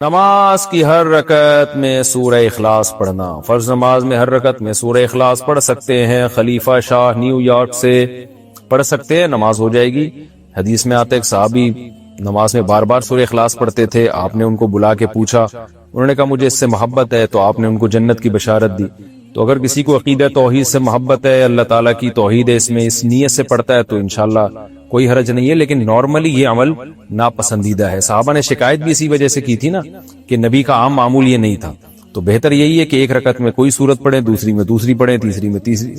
نماز کی ہر رکعت میں سورہ اخلاص پڑھنا۔ فرض نماز میں ہر رکعت میں سورہ اخلاص پڑھ سکتے ہیں۔ خلیفہ شاہ نیو یارک سے پڑھ سکتے ہیں، نماز ہو جائے گی۔ حدیث میں آتا ہے ایک صحابی نماز میں بار بار سورہ اخلاص پڑھتے تھے، آپ نے ان کو بلا کے پوچھا، انہوں نے کہا مجھے اس سے محبت ہے، تو آپ نے ان کو جنت کی بشارت دی۔ تو اگر کسی کو عقیدہ توحید سے محبت ہے، اللہ تعالیٰ کی توحید ہے، اس میں اس نیت سے پڑھتا ہے تو انشاءاللہ کوئی حرج نہیں ہے، لیکن نارملی یہ عمل ناپسندیدہ ہے۔ صحابہ نے شکایت بھی اسی وجہ سے کی تھی نا کہ نبی کا عام معمول یہ نہیں تھا، تو بہتر یہی ہے کہ ایک رکعت میں کوئی سورت پڑھیں، دوسری میں دوسری پڑھیں، تیسری میں تیسری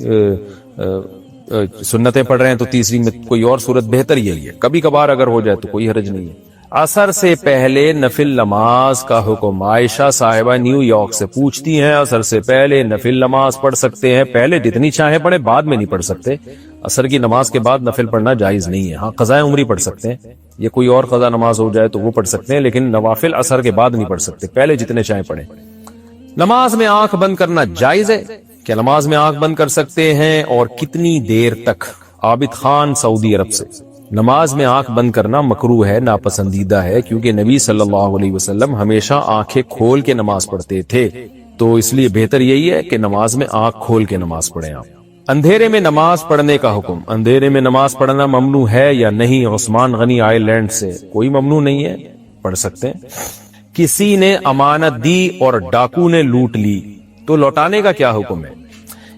سنتیں پڑھ رہے ہیں تو تیسری میں کوئی اور سورت، بہتر یہی ہے۔ کبھی کبھار اگر ہو جائے تو کوئی حرج نہیں ہے۔ عصر سے پہلے نفل نماز کا حکم۔ عائشہ صاحبہ نیو یارک سے پوچھتی ہیں عصر سے پہلے نفل نماز پڑھ سکتے ہیں؟ پہلے جتنی چاہیں پڑھیں، بعد میں نہیں پڑھ سکتے۔ عصر کی نماز کے بعد نفل پڑھنا جائز نہیں ہے۔ ہاں قضاء عمری پڑھ سکتے ہیں، یا کوئی اور قضا نماز ہو جائے تو وہ پڑھ سکتے ہیں، لیکن نوافل عصر کے بعد نہیں پڑھ سکتے، پہلے جتنے چاہیں پڑھیں۔ نماز میں آنکھ بند کرنا جائز ہے؟ کیا نماز میں آنکھ بند کر سکتے ہیں اور کتنی دیر تک؟ عابد خان سعودی عرب سے۔ نماز میں آنکھ بند کرنا مکروہ ہے، ناپسندیدہ ہے، کیونکہ نبی صلی اللہ علیہ وسلم ہمیشہ آنکھیں کھول کے نماز پڑھتے تھے، تو اس لیے بہتر یہی ہے کہ نماز میں آنکھ کھول کے نماز پڑھیں آپ۔ اندھیرے میں نماز پڑھنے کا حکم۔ اندھیرے میں نماز پڑھنا ممنوع ہے یا نہیں؟ عثمان غنی آئر لینڈ سے۔ کوئی ممنوع نہیں ہے، پڑھ سکتے ہیں۔ کسی نے امانت دی اور ڈاکو نے لوٹ لی تو لوٹانے کا کیا حکم ہے؟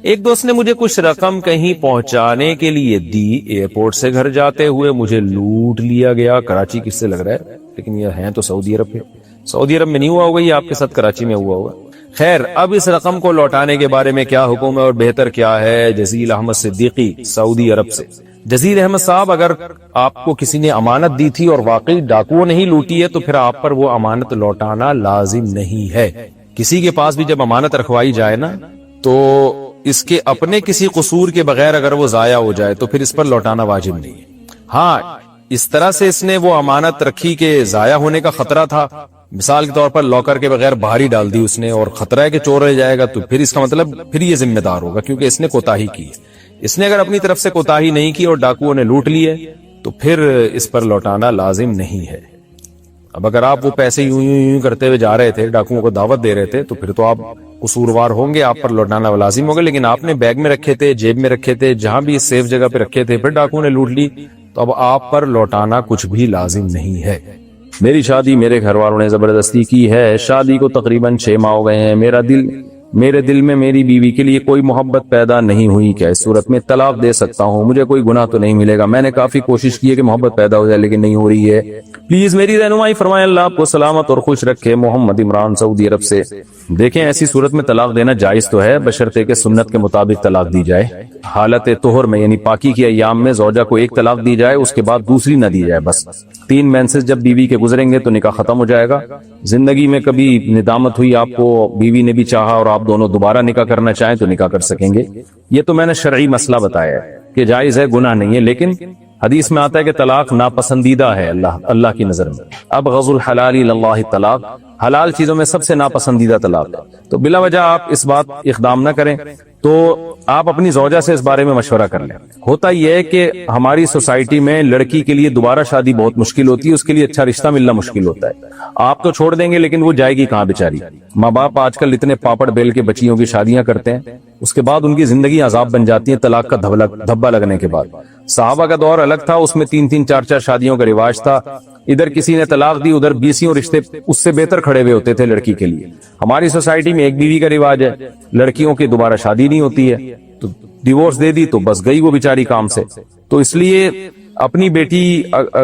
ایک دوست نے مجھے کچھ رقم کہیں پہنچانے کے لیے دی، ایئرپورٹ سے گھر جاتے ہوئے مجھے لوٹ لیا گیا۔ کراچی کس سے لگ رہا ہے، لیکن یہ ہیں تو سعودی عرب کے۔ سعودی عرب میں نہیں ہوا ہوگا، یہ آپ کے ساتھ کراچی میں ہوا ہوگا۔ خیر، اب اس رقم کو لوٹانے کے بارے میں کیا حکم ہے اور بہتر کیا ہے؟ جزیل احمد صدیقی سعودی عرب سے۔ جزیل احمد صاحب، اگر آپ کو کسی نے امانت دی تھی اور واقعی ڈاکو نہیں لوٹی ہے تو پھر آپ پر وہ امانت لوٹانا لازم نہیں ہے۔ کسی کے پاس بھی جب امانت رکھوائی جائے نا، تو اس کے اپنے کسی قصور کے بغیر اگر وہ ضائع ہو جائے تو پھر اس پر لوٹانا واجب نہیں ہے۔ ہاں، اس طرح سے اس نے وہ امانت رکھی کہ ضائع ہونے کا خطرہ تھا، مثال کے طور پر لاکر کے بغیر باہر ہی ڈال دی اس نے، اور خطرہ ہے کہ چور رہ جائے گا، تو پھر اس کا مطلب پھر یہ ذمہ دار ہوگا، کیونکہ اس نے کوتاہی کی ہے۔ اس نے اگر اپنی طرف سے کوتاہی نہیں کی اور ڈاکوؤں نے لوٹ لیے تو پھر اس پر لوٹانا لازم نہیں ہے۔ اب اگر آپ وہ پیسے یوں کرتے ہوئے جا رہے تھے، ڈاکوؤں کو دعوت دے رہے تھے، تو پھر تو آپ قصوروار ہوں گے، آپ پر لوٹانا لازم ہوگا، لیکن آپ نے بیگ میں رکھے تھے، جیب میں رکھے تھے، جہاں بھی سیف جگہ پہ رکھے تھے، پھر ڈاکوؤں نے لوٹ لی تو اب آپ پر لوٹانا کچھ بھی لازم نہیں ہے۔ میری شادی میرے گھر والوں نے زبردستی کی ہے، شادی کو تقریباً 6 ماہ ہو گئے ہیں، میرے دل میں میری بیوی کے لیے کوئی محبت پیدا نہیں ہوئی، کیا اس صورت میں طلاق دے سکتا ہوں؟ مجھے کوئی گناہ تو نہیں ملے گا؟ میں نے کافی کوشش کی ہے کہ محبت پیدا ہو جائے لیکن نہیں ہو رہی ہے، پلیز میری رہنمائی فرمائیں، اللہ آپ کو سلامت اور خوش رکھے۔ محمد عمران سعودی عرب سے۔ دیکھیں، ایسی صورت میں طلاق دینا جائز تو ہے، بشرطے کہ سنت کے مطابق طلاق دی جائے۔ حالت طہر میں یعنی پاکی کے ایام میں زوجہ کو ایک طلاق دی جائے، اس کے بعد دوسری نہ دی جائے، بس 3 مینسز جب بیوی کے گزریں گے تو نکاح ختم ہو جائے گا۔ زندگی میں کبھی ندامت ہوئی آپ کو، بیوی نے بھی چاہا اور آپ دونوں دوبارہ نکاح کرنا چاہیں تو نکاح کر سکیں گے۔ یہ تو میں نے شرعی مسئلہ بتایا ہے کہ جائز ہے، گناہ نہیں ہے، لیکن حدیث میں آتا ہے کہ طلاق ناپسندیدہ ہے اللہ کی نظر میں۔ اب غض الحلال اللہ طلاق، حلال چیزوں میں سب سے ناپسندیدہ طلاق ہے، تو بلا وجہ آپ اس بات اقدام نہ کریں، تو آپ اپنی زوجہ سے اس بارے میں مشورہ کر لیں۔ ہوتا یہ ہے کہ ہماری سوسائٹی میں لڑکی کے لیے دوبارہ شادی بہت مشکل ہوتی ہے، اس کے لیے اچھا رشتہ ملنا مشکل ہوتا ہے۔ آپ تو چھوڑ دیں گے لیکن وہ جائے گی کہاں بیچاری؟ ماں باپ آج کل اتنے پاپڑ بیل کے بچیوں کی شادیاں کرتے ہیں، اس کے بعد ان کی زندگی عذاب بن جاتی ہے طلاق کا دھبا لگنے کے بعد۔ صحابہ کا دور الگ تھا، اس میں 3 4 شادیوں کا رواج تھا، ادھر کسی نے طلاق دی، ادھر 20 رشتے اس سے بہتر کھڑے ہوئے ہوتے تھے لڑکی کے لیے۔ ہماری سوسائٹی میں 1 بیوی کا رواج ہے، لڑکیوں کی دوبارہ شادی نہیں ہوتی ہے، تو ڈیورس دے دی تو بس گئی وہ بیچاری کام سے۔ تو اس لیے اپنی بیٹی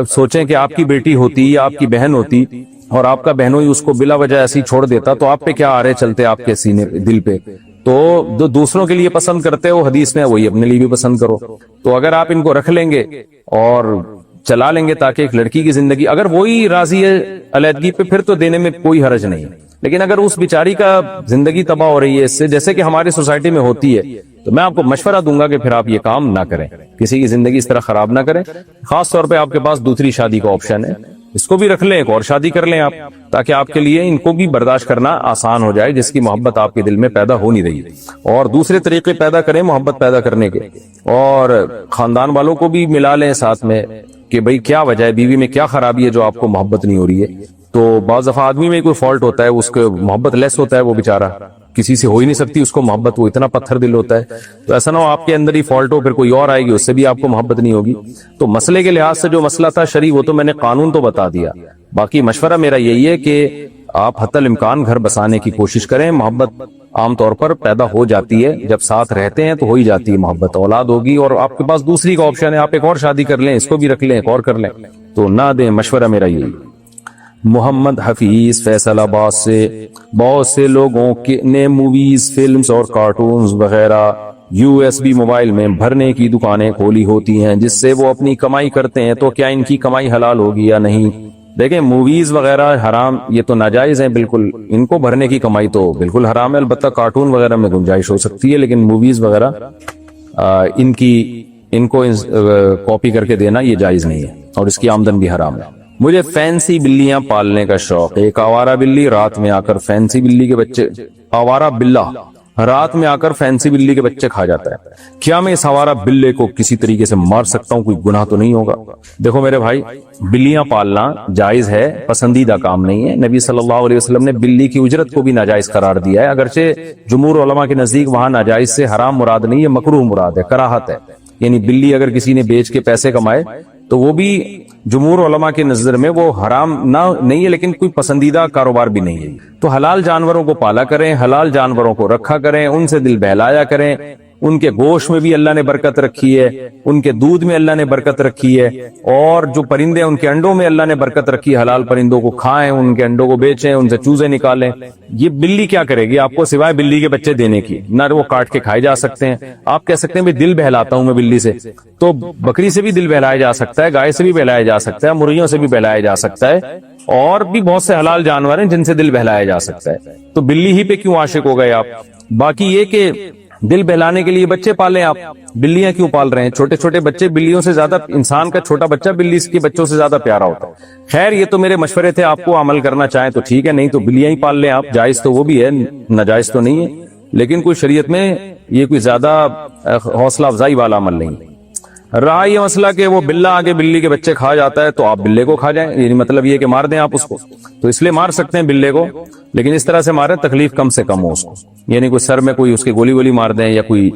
سوچیں کہ آپ کی بیٹی ہوتی یا آپ کی بہن ہوتی اور آپ کا بہنوئی اس کو بلا وجہ ایسی چھوڑ دیتا تو آپ پہ کیا آرے چلتے آپ کے سینے دل پہ؟ تو جو دوسروں کے لیے پسند کرتے ہو حدیث میں وہی اپنے لیے بھی پسند کرو۔ تو اگر آپ ان کو رکھ لیں گے اور چلا لیں گے تاکہ ایک لڑکی کی زندگی، اگر وہی راضی ہے علیحدگی پہ پھر تو دینے میں کوئی حرج نہیں، لیکن اگر اس بیچاری کا زندگی تباہ ہو رہی ہے اس سے، جیسے کہ ہماری سوسائٹی میں ہوتی ہے، تو میں آپ کو مشورہ دوں گا کہ پھر آپ یہ کام نہ کریں، کسی کی زندگی اس طرح خراب نہ کریں۔ خاص طور پہ آپ کے پاس دوسری شادی کا آپشن ہے، اس کو بھی رکھ لیں، ایک اور شادی کر لیں آپ، تاکہ آپ کے لیے ان کو بھی برداشت کرنا آسان ہو جائے، جس کی محبت آپ کے دل میں پیدا ہو نہیں رہی، اور دوسرے طریقے پیدا کریں محبت پیدا کرنے کے، اور خاندان والوں کو بھی ملا لیں ساتھ میں کہ بھئی کیا وجہ ہے، بیوی میں کیا خرابی ہے جو آپ کو محبت نہیں ہو رہی ہے۔ تو بعض دفعہ آدمی میں کوئی فالٹ ہوتا ہے, اس کو محبت لیس ہوتا ہے, وہ بیچارہ کسی سے ہو ہی نہیں سکتی اس کو محبت, وہ اتنا پتھر دل ہوتا ہے. تو ایسا نہ ہو آپ کے اندر ہی فالٹ ہو, پھر کوئی اور آئے گی اس سے بھی آپ کو محبت نہیں ہوگی. تو مسئلے کے لحاظ سے جو مسئلہ تھا شرعی, وہ تو میں نے قانون تو بتا دیا. باقی مشورہ میرا یہی ہے کہ آپ حتی الامکان گھر بسانے کی کوشش کریں. محبت عام طور پر پیدا ہو جاتی ہے جب ساتھ رہتے ہیں, تو ہو ہی جاتی ہے محبت. اولاد ہوگی اور آپ کے پاس دوسری کا آپشن ہے, آپ ایک اور شادی کر لیں, اس کو بھی رکھ لیں, ایک اور کر لیں, تو نہ دیں. مشورہ میرا یہی. محمد حفیظ فیصل آباد سے, بہت سے لوگوں نے موویز, فلمز اور کارٹونز وغیرہ USB موبائل میں بھرنے کی دکانیں کھولی ہوتی ہیں جس سے وہ اپنی کمائی کرتے ہیں, تو کیا ان کی کمائی حلال ہوگی یا نہیں؟ دیکھیں, موویز وغیرہ حرام, یہ تو ناجائز ہیں بالکل. ان کو بھرنے کی کمائی تو بالکل حرام ہے. البتہ کارٹون وغیرہ میں گنجائش ہو سکتی ہے, لیکن موویز وغیرہ ان کو کاپی کر کے دینا یہ جائز نہیں ہے, اور اس کی آمدن بھی حرام ہے. مجھے فینسی بلیاں پالنے کا شوق ہے. ایک آوارہ بلی رات میں آ کر فینسی بلی کے بچے, آوارہ بلہ رات میں آ کر فینسی بلی کے بچے کھا جاتا ہے. کیا میں اس آوارہ بلے کو کسی طریقے سے مار سکتا ہوں؟ کوئی گناہ تو نہیں ہوگا؟ دیکھو میرے بھائی, بلیاں پالنا جائز ہے, پسندیدہ کام نہیں ہے. نبی صلی اللہ علیہ وسلم نے بلی کی اجرت کو بھی ناجائز قرار دیا ہے, اگرچہ جمہور علماء کے نزدیک وہاں ناجائز سے حرام مراد نہیں ہے, مکروہ مراد ہے, کراہت ہے. یعنی بلی اگر کسی نے بیچ کے پیسے کمائے تو وہ بھی جمہور علماء کے نظر میں وہ حرام نہیں ہے, لیکن کوئی پسندیدہ کاروبار بھی نہیں ہے. تو حلال جانوروں کو پالا کریں, حلال جانوروں کو رکھا کریں, ان سے دل بہلایا کریں. ان کے گوشت میں بھی اللہ نے برکت رکھی ہے, ان کے دودھ میں اللہ نے برکت رکھی ہے, اور جو پرندے ان کے انڈوں میں اللہ نے برکت رکھی ہے. حلال پرندوں کو کھائیں, ان کے انڈوں کو بیچیں, ان سے چوزے نکالیں. یہ بلی کیا کرے گی آپ کو سوائے بلی کے بچے دینے کی؟ نہ وہ کاٹ کے کھائے جا سکتے ہیں. آپ کہہ سکتے ہیں دل بہلاتا ہوں میں بلی سے, تو بکری سے بھی دل بہلایا جا سکتا ہے, گائے سے بھی بہلایا جا سکتا ہے, مرغیوں سے بھی بہلایا جا سکتا ہے, اور بھی بہت سے حلال جانور ہیں جن سے دل بہلایا جا سکتا ہے. تو بلی ہی پہ کیوں عاشق ہو گئے آپ؟ باقی یہ کہ دل بہلانے کے لیے بچے پالیں آپ, بلیاں کیوں پال رہے ہیں؟ چھوٹے چھوٹے بچے بلیوں سے زیادہ, انسان کا چھوٹا بچہ بلی کے بچوں سے زیادہ پیارا ہوتا ہے. خیر, یہ تو میرے مشورے تھے, آپ کو عمل کرنا چاہیں تو ٹھیک ہے, نہیں تو بلیاں ہی پال لیں آپ. جائز تو وہ بھی ہے, ناجائز تو نہیں ہے, لیکن کوئی شریعت میں یہ کوئی زیادہ حوصلہ افزائی والا عمل نہیں. رہا یہ مسئلہ کہ وہ بلہ آگے بلی کے بچے کھا جاتا ہے, تو آپ بلے کو کھا جائیں, یعنی مطلب یہ کہ مار دیں آپ اس کو. تو اس لیے مار سکتے ہیں بلے کو, لیکن اس طرح سے ماریں تکلیف کم سے کم ہو اس کو. یعنی کوئی سر میں کوئی اس کی گولی مار دیں, یا کوئی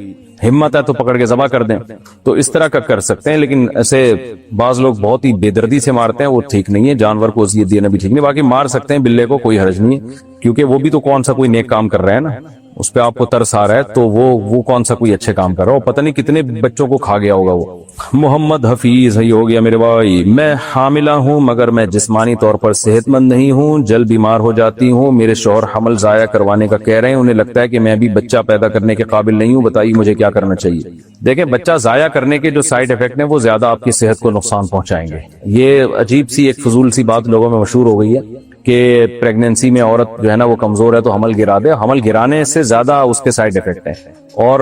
ہمت ہے تو پکڑ کے ذبح کر دیں, تو اس طرح کا کر سکتے ہیں. لیکن ایسے بعض لوگ بہت ہی بے دردی سے مارتے ہیں, وہ ٹھیک نہیں ہے. جانور کو اذیت دینا بھی ٹھیک نہیں. باقی مار سکتے ہیں بلے کو, کوئی حرج نہیں ہے, کیونکہ وہ بھی تو کون سا کوئی نیک کام کر رہا ہے نا, اس پہ آپ کو ترس آ رہا ہے, تو وہ کون سا کوئی اچھے کام کر رہا ہو, پتہ نہیں کتنے بچوں کو کھا گیا ہوگا وہ. محمد حفیظ ہی ہو گیا میرے بھائی. میں حاملہ ہوں مگر میں جسمانی طور پر صحت مند نہیں ہوں, جلد بیمار ہو جاتی ہوں. میرے شوہر حمل ضائع کروانے کا کہہ رہے ہیں, انہیں لگتا ہے کہ میں بھی بچہ پیدا کرنے کے قابل نہیں ہوں. بتائیے مجھے کیا کرنا چاہیے؟ دیکھیں, بچہ ضائع کرنے کے جو سائیڈ افیکٹ ہیں وہ زیادہ آپ کی صحت کو نقصان پہنچائیں گے. یہ عجیب سی ایک فضول سی بات لوگوں میں مشہور ہو گئی ہے کہ پریگننسی میں عورت جو ہے نا وہ کمزور ہے تو حمل گرا دے. حمل گرانے سے زیادہ اس کے سائیڈ افیکٹ ہیں, اور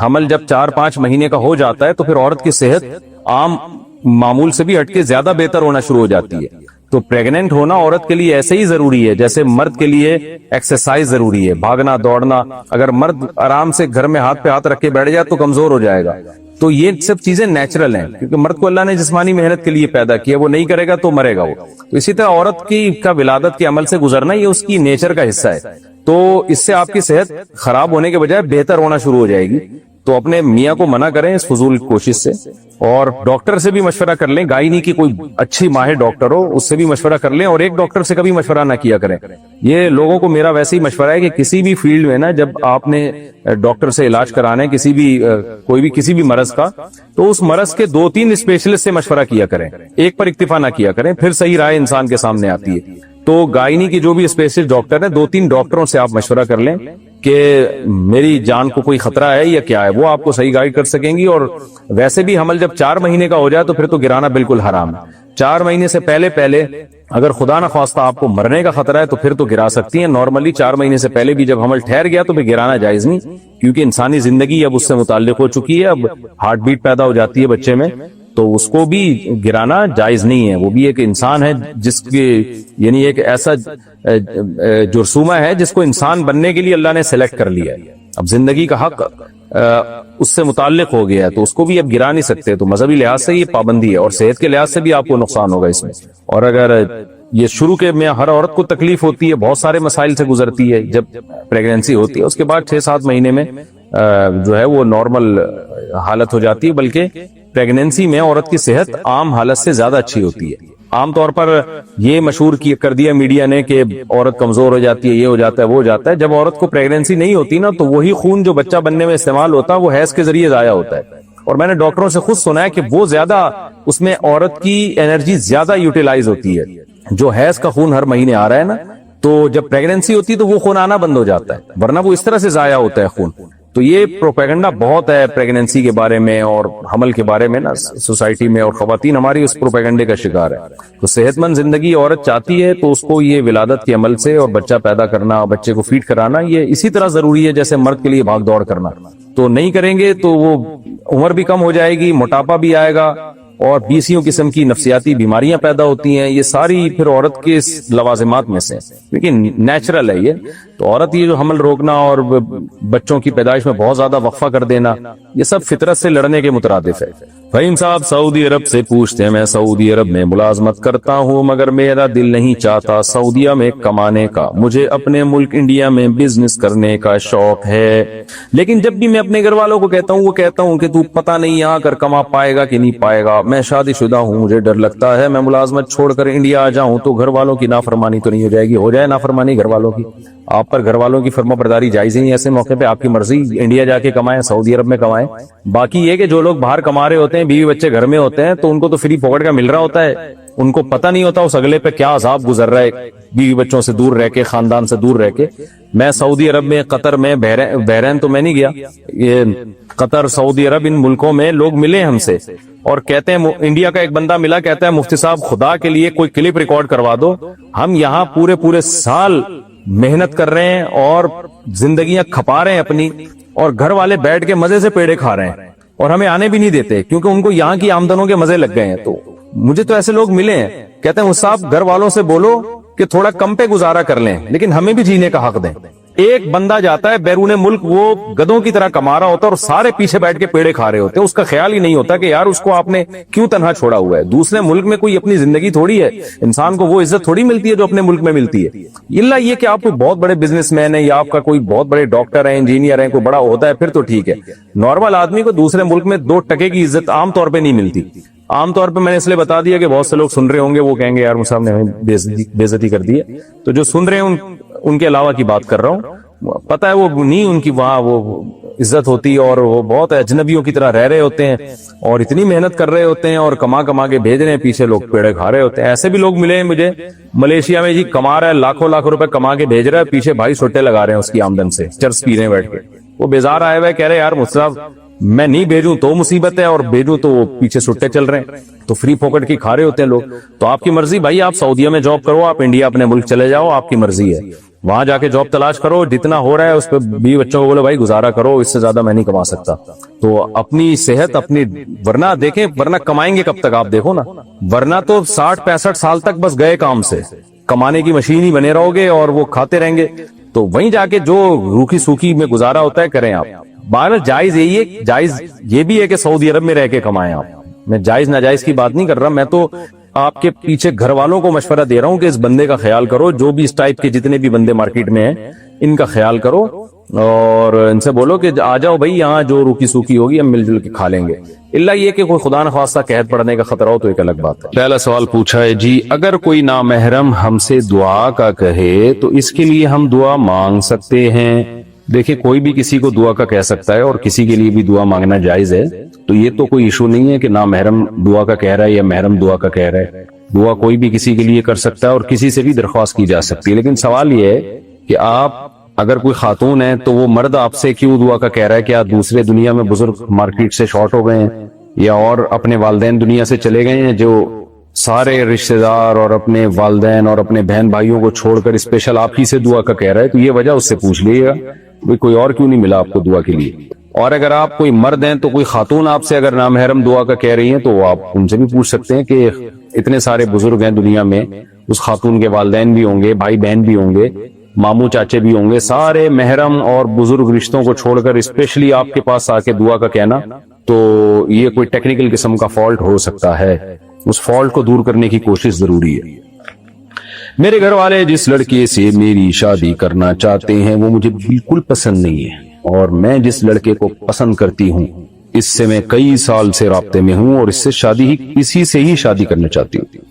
حمل جب 4-5 مہینے کا ہو جاتا ہے تو پھر عورت کی صحت عام معمول سے بھی ہٹ کے زیادہ بہتر ہونا شروع ہو جاتی ہے. تو پریگننٹ ہونا عورت کے لیے ایسے ہی ضروری ہے جیسے مرد کے لیے ایکسرسائز ضروری ہے, بھاگنا دوڑنا. اگر مرد آرام سے گھر میں ہاتھ پہ ہاتھ رکھ کے بیٹھ جائے تو کمزور ہو جائے گا. تو یہ سب چیزیں نیچرل ہیں, کیونکہ مرد کو اللہ نے جسمانی محنت کے لیے پیدا کیا, وہ نہیں کرے گا تو مرے گا وہ. تو اسی طرح عورت کا ولادت کے عمل سے گزرنا یہ اس کی نیچر کا حصہ ہے. تو اس سے آپ کی صحت خراب ہونے کے بجائے بہتر ہونا شروع ہو جائے گی. تو اپنے میاں کو منع کریں اس فضول کوشش سے, اور ڈاکٹر سے بھی مشورہ کر لیں. گائنی کی کوئی اچھی ماہر ڈاکٹر ہو, اس سے بھی مشورہ کر لیں, اور ایک ڈاکٹر سے کبھی مشورہ نہ کیا کریں. یہ لوگوں کو میرا ویسے ہی مشورہ ہے کہ کسی بھی فیلڈ میں نا, جب آپ نے ڈاکٹر سے علاج کرانا ہے کسی بھی مرض کا, تو اس مرض کے 2-3 اسپیشلسٹ سے مشورہ کیا کریں, ایک پر اکتفا نہ کیا کریں, پھر صحیح رائے انسان کے سامنے آتی ہے. تو گائنی کی جو بھی اسپیشلسٹ ڈاکٹر ہیں, 2-3 ڈاکٹروں سے آپ مشورہ کر لیں کہ میری جان کو کوئی خطرہ ہے یا کیا ہے, وہ آپ کو صحیح گائیڈ کر سکیں گی. اور ویسے بھی حمل جب 4 مہینے کا ہو جائے تو پھر تو گرانا بالکل حرام ہے. 4 مہینے سے پہلے اگر خدا نہ خواستہ آپ کو مرنے کا خطرہ ہے تو پھر تو گرا سکتی ہیں. نارملی 4 مہینے سے پہلے بھی جب حمل ٹھہر گیا تو پھر گرانا جائز نہیں, کیونکہ انسانی زندگی اب اس سے متعلق ہو چکی ہے. اب ہارٹ بیٹ پیدا ہو جاتی ہے بچے میں, تو اس کو بھی گرانا جائز نہیں ہے. وہ بھی ایک انسان ہے جس کی یعنی ایک ایسا جرثومہ ہے جس کو انسان بننے کے لیے اللہ نے سلیکٹ کر لیا ہے. اب زندگی کا حق اس سے متعلق ہو گیا ہے, تو اس کو بھی اب گرا نہیں سکتے. تو مذہبی لحاظ سے یہ پابندی ہے, اور صحت کے لحاظ سے بھی آپ کو نقصان ہوگا اس میں. اور اگر یہ شروع کے میں ہر عورت کو تکلیف ہوتی ہے, بہت سارے مسائل سے گزرتی ہے جب پریگنینسی ہوتی ہے. اس کے بعد 6-7 مہینے میں جو ہے وہ نارمل حالت ہو جاتی ہے, بلکہ پریگنینسی میں عورت کی صحت عام حالت سے زیادہ اچھی ہوتی ہے. عام طور پر یہ مشہور کر دیا میڈیا نے کہ عورت کمزور ہو جاتی ہے, یہ ہو جاتا ہے, وہ ہو جاتا ہے. جب عورت کو پریگنینسی نہیں ہوتی نا, تو وہی خون جو بچہ بننے میں استعمال ہوتا ہے وہ حیض کے ذریعے ضائع ہوتا ہے. اور میں نے ڈاکٹروں سے خود سنا ہے کہ وہ زیادہ اس میں عورت کی انرجی زیادہ یوٹیلائز ہوتی ہے. جو حیض کا خون ہر مہینے آ رہا ہے نا, تو جب پریگنینسی ہوتی ہے تو وہ خون آنا بند ہو جاتا ہے, ورنہ وہ اس طرح سے ضائع ہوتا ہے خون. تو یہ پروپیگنڈا بہت ہے پریگنینسی کے بارے میں اور حمل کے بارے میں نا سوسائٹی میں, اور خواتین ہماری اس پروپیگنڈے کا شکار ہے. تو صحت مند زندگی عورت چاہتی ہے تو اس کو یہ ولادت کے عمل سے اور بچہ پیدا کرنا, بچے کو فیڈ کرانا, یہ اسی طرح ضروری ہے جیسے مرد کے لیے بھاگ دوڑ کرنا. تو نہیں کریں گے تو وہ عمر بھی کم ہو جائے گی, موٹاپا بھی آئے گا, اور 20 قسم کی نفسیاتی بیماریاں پیدا ہوتی ہیں. یہ ساری پھر عورت کے لوازمات میں سے, لیکن نیچرل ہے یہ. تو عورت یہ جو حمل روکنا اور بچوں کی پیدائش میں بہت زیادہ وقفہ کر دینا, یہ سب فطرت سے لڑنے کے مترادف ہے. فہیم صاحب سعودی عرب سے پوچھتے ہیں, میں سعودی عرب میں ملازمت کرتا ہوں مگر میرا دل نہیں چاہتا سعودیہ میں کمانے کا. مجھے اپنے ملک انڈیا میں بزنس کرنے کا شوق ہے, لیکن جب بھی میں اپنے گھر والوں کو کہتا ہوں, وہ کہتا ہوں کہ تو پتہ نہیں یہاں کر کما پائے گا کہ نہیں پائے گا. میں شادی شدہ ہوں, مجھے ڈر لگتا ہے میں ملازمت چھوڑ کر انڈیا آ جاؤں تو گھر والوں کی نافرمانی تو نہیں ہو جائے گی. ہو جائے نافرمانی گھر والوں کی, آپ پر گھر والوں کی فرما برداری جائز نہیں. ایسے موقع پہ آپ کی مرضی, انڈیا جا کے کمائیں, سعودی عرب میں کمائیں. باقی یہ کہ جو لوگ باہر کما رہے ہوتے ہیں, بیوی بچے گھر میں ہوتے ہیں, تو ان کو تو فری پاکٹ کا مل رہا ہوتا ہے. ان کو پتہ نہیں ہوتا اس اگلے پہ کیا عذاب گزر رہا ہے بیوی بچوں سے دور رہ کے, خاندان سے دور رہ کے. میں سعودی عرب میں, قطر میں, بحرین تو میں نہیں گیا, یہ قطر, سعودی عرب, ان ملکوں میں لوگ ملے ہم سے اور کہتے ہیں, انڈیا کا ایک بندہ ملا, کہتا ہے مفتی صاحب خدا کے لیے کوئی کلپ ریکارڈ کروا دو, ہم یہاں پورے سال محنت کر رہے ہیں اور زندگیاں کھپا رہے ہیں اپنی, اور گھر والے بیٹھ کے مزے سے پیڑے کھا رہے ہیں اور ہمیں آنے بھی نہیں دیتے کیونکہ ان کو یہاں کی آمدنوں کے مزے لگ گئے ہیں. تو مجھے تو ایسے لوگ ملے ہیں, کہتے ہیں صاحب گھر والوں سے بولو کہ تھوڑا کم پہ گزارا کر لیں, لیکن ہمیں بھی جینے کا حق دیں. ایک بندہ جاتا ہے بیرون ملک, وہ گدوں کی طرح کما رہا ہوتا ہے اور سارے پیچھے بیٹھ کے پیڑے کھا رہے ہوتے ہیں. اس کا خیال ہی نہیں ہوتا کہ یار اس کو آپ نے کیوں تنہا چھوڑا ہوا ہے. دوسرے ملک میں کوئی اپنی زندگی تھوڑی ہے, انسان کو وہ عزت تھوڑی ملتی ہے جو اپنے ملک میں ملتی ہے. اللہ یہ کہ آپ کوئی بہت بڑے بزنس مین ہیں یا آپ کا کوئی بہت بڑے ڈاکٹر ہیں, انجینئر ہیں, کوئی بڑا ہوتا ہے, پھر تو ٹھیک ہے. نارمل آدمی کو دوسرے ملک میں 2 ٹکے کی عزت عام طور پہ نہیں ملتی. عام طور پہ میں نے اس لیے بتا دیا کہ بہت سے لوگ سن رہے ہوں گے, وہ کہیں گے یار صاحب نے ہمیں بےعزتی کر دی ہے. تو جو سن رہے ہیں ان کے علاوہ کی بات کر رہا ہوں. پتہ ہے وہ نہیں, ان کی وہاں وہ عزت ہوتی ہے اور وہ بہت اجنبیوں کی طرح رہ رہے ہوتے ہیں اور اتنی محنت کر رہے ہوتے ہیں اور کما کے بھیج رہے ہیں, پیچھے لوگ پیڑے کھا رہے ہوتے ہیں. ایسے بھی لوگ ملے ہیں مجھے ملیشیا میں, جی کما رہا ہے لاکھوں روپے کما کے بھیج رہا ہے, پیچھے بھائی سٹے لگا رہے ہیں اس کی آمدن سے, چرس پی رہے ہیں بیٹھ کے. وہ بیزار آئے ہوئے کہہ رہے یار مصطفیٰ میں نہیں بھیجوں تو مصیبت ہے, اور بھیجوں تو وہ پیچھے سٹے چل رہے ہیں, تو فری پاکٹ کی کھا رہے ہوتے ہیں لوگ. تو آپ کی مرضی بھائی, آپ سعودیہ میں جاب کرو, آپ انڈیا اپنے ملک چلے جاؤ, آپ کی مرضی ہے. وہاں جا کے جاب تلاش کرو, جتنا ہو رہا ہے اس پہ بیوی بچوں کو بولو بھائی گزارا کرو, اس سے زیادہ میں نہیں کما سکتا. تو اپنی صحت اپنی, ورنہ دیکھیں ورنہ کمائیں گے کب تک آپ دیکھو نا, ورنہ تو 60-65 سال تک بس گئے کام سے, کمانے کی مشین ہی بنے رہو گے اور وہ کھاتے رہیں گے. تو وہیں جا کے جو روکھی سوکھی میں گزارا ہوتا ہے کریں آپ. بہرحال جائز یہی ہے, جائز یہ بھی ہے کہ سعودی عرب میں رہ کے کمائیں آپ. میں جائز ناجائز کی بات نہیں کر رہا, میں تو آپ کے پیچھے گھر والوں کو مشورہ دے رہا ہوں کہ اس بندے کا خیال کرو, جو بھی اس ٹائپ کے جتنے بھی بندے مارکیٹ میں ہیں ان کا خیال کرو اور ان سے بولو کہ آ جاؤ بھائی, یہاں جو روکی سوکھی ہوگی ہم مل جل کے کھا لیں گے. اللہ یہ کہ کوئی خدا نخواستہ قحط پڑنے کا خطرہ ہو تو ایک الگ بات ہے. پہلا سوال پوچھا ہے جی, اگر کوئی نامحرم ہم سے دعا کا کہے تو اس کے لیے ہم دعا مانگ سکتے ہیں؟ دیکھیں کوئی بھی کسی کو دعا کا کہہ سکتا ہے اور کسی کے لیے بھی دعا مانگنا جائز ہے, تو یہ تو کوئی ایشو نہیں ہے کہ نامحرم دعا کا کہہ رہا ہے یا محرم دعا کا کہہ رہا ہے. دعا کوئی بھی کسی کے لیے کر سکتا ہے اور کسی سے بھی درخواست کی جا سکتی ہے. لیکن سوال یہ ہے کہ آپ اگر کوئی خاتون ہے تو وہ مرد آپ سے کیوں دعا کا کہہ رہا ہے؟ کیا دوسرے دنیا میں بزرگ مارکیٹ سے شارٹ ہو گئے ہیں یا اور اپنے والدین دنیا سے چلے گئے ہیں جو سارے رشتہ دار اور اپنے والدین اور اپنے بہن بھائیوں کو چھوڑ کر اسپیشل آپ ہی سے دعا کا کہہ رہا ہے؟ تو یہ وجہ اس سے پوچھ لیے گا کوئی اور کیوں نہیں ملا آپ کو دعا کے لیے. اور اگر آپ کوئی مرد ہیں تو کوئی خاتون آپ سے اگر نامحرم دعا کا کہہ رہی ہیں تو آپ ان سے بھی پوچھ سکتے ہیں کہ اتنے سارے بزرگ ہیں دنیا میں, اس خاتون کے والدین بھی ہوں گے, بھائی بہن بھی ہوں گے, ماموں چاچے بھی ہوں گے, سارے محرم اور بزرگ رشتوں کو چھوڑ کر اسپیشلی آپ کے پاس آ کے دعا کا کہنا, تو یہ کوئی ٹیکنیکل قسم کا فالٹ ہو سکتا ہے. اس فالٹ کو دور کرنے کی کوشش ضروری ہے. میرے گھر والے جس لڑکے سے میری شادی کرنا چاہتے ہیں وہ مجھے بالکل پسند نہیں ہے، اور میں جس لڑکے کو پسند کرتی ہوں اس سے میں کئی سال سے رابطے میں ہوں اور اسی سے ہی شادی کرنا چاہتی ہوں،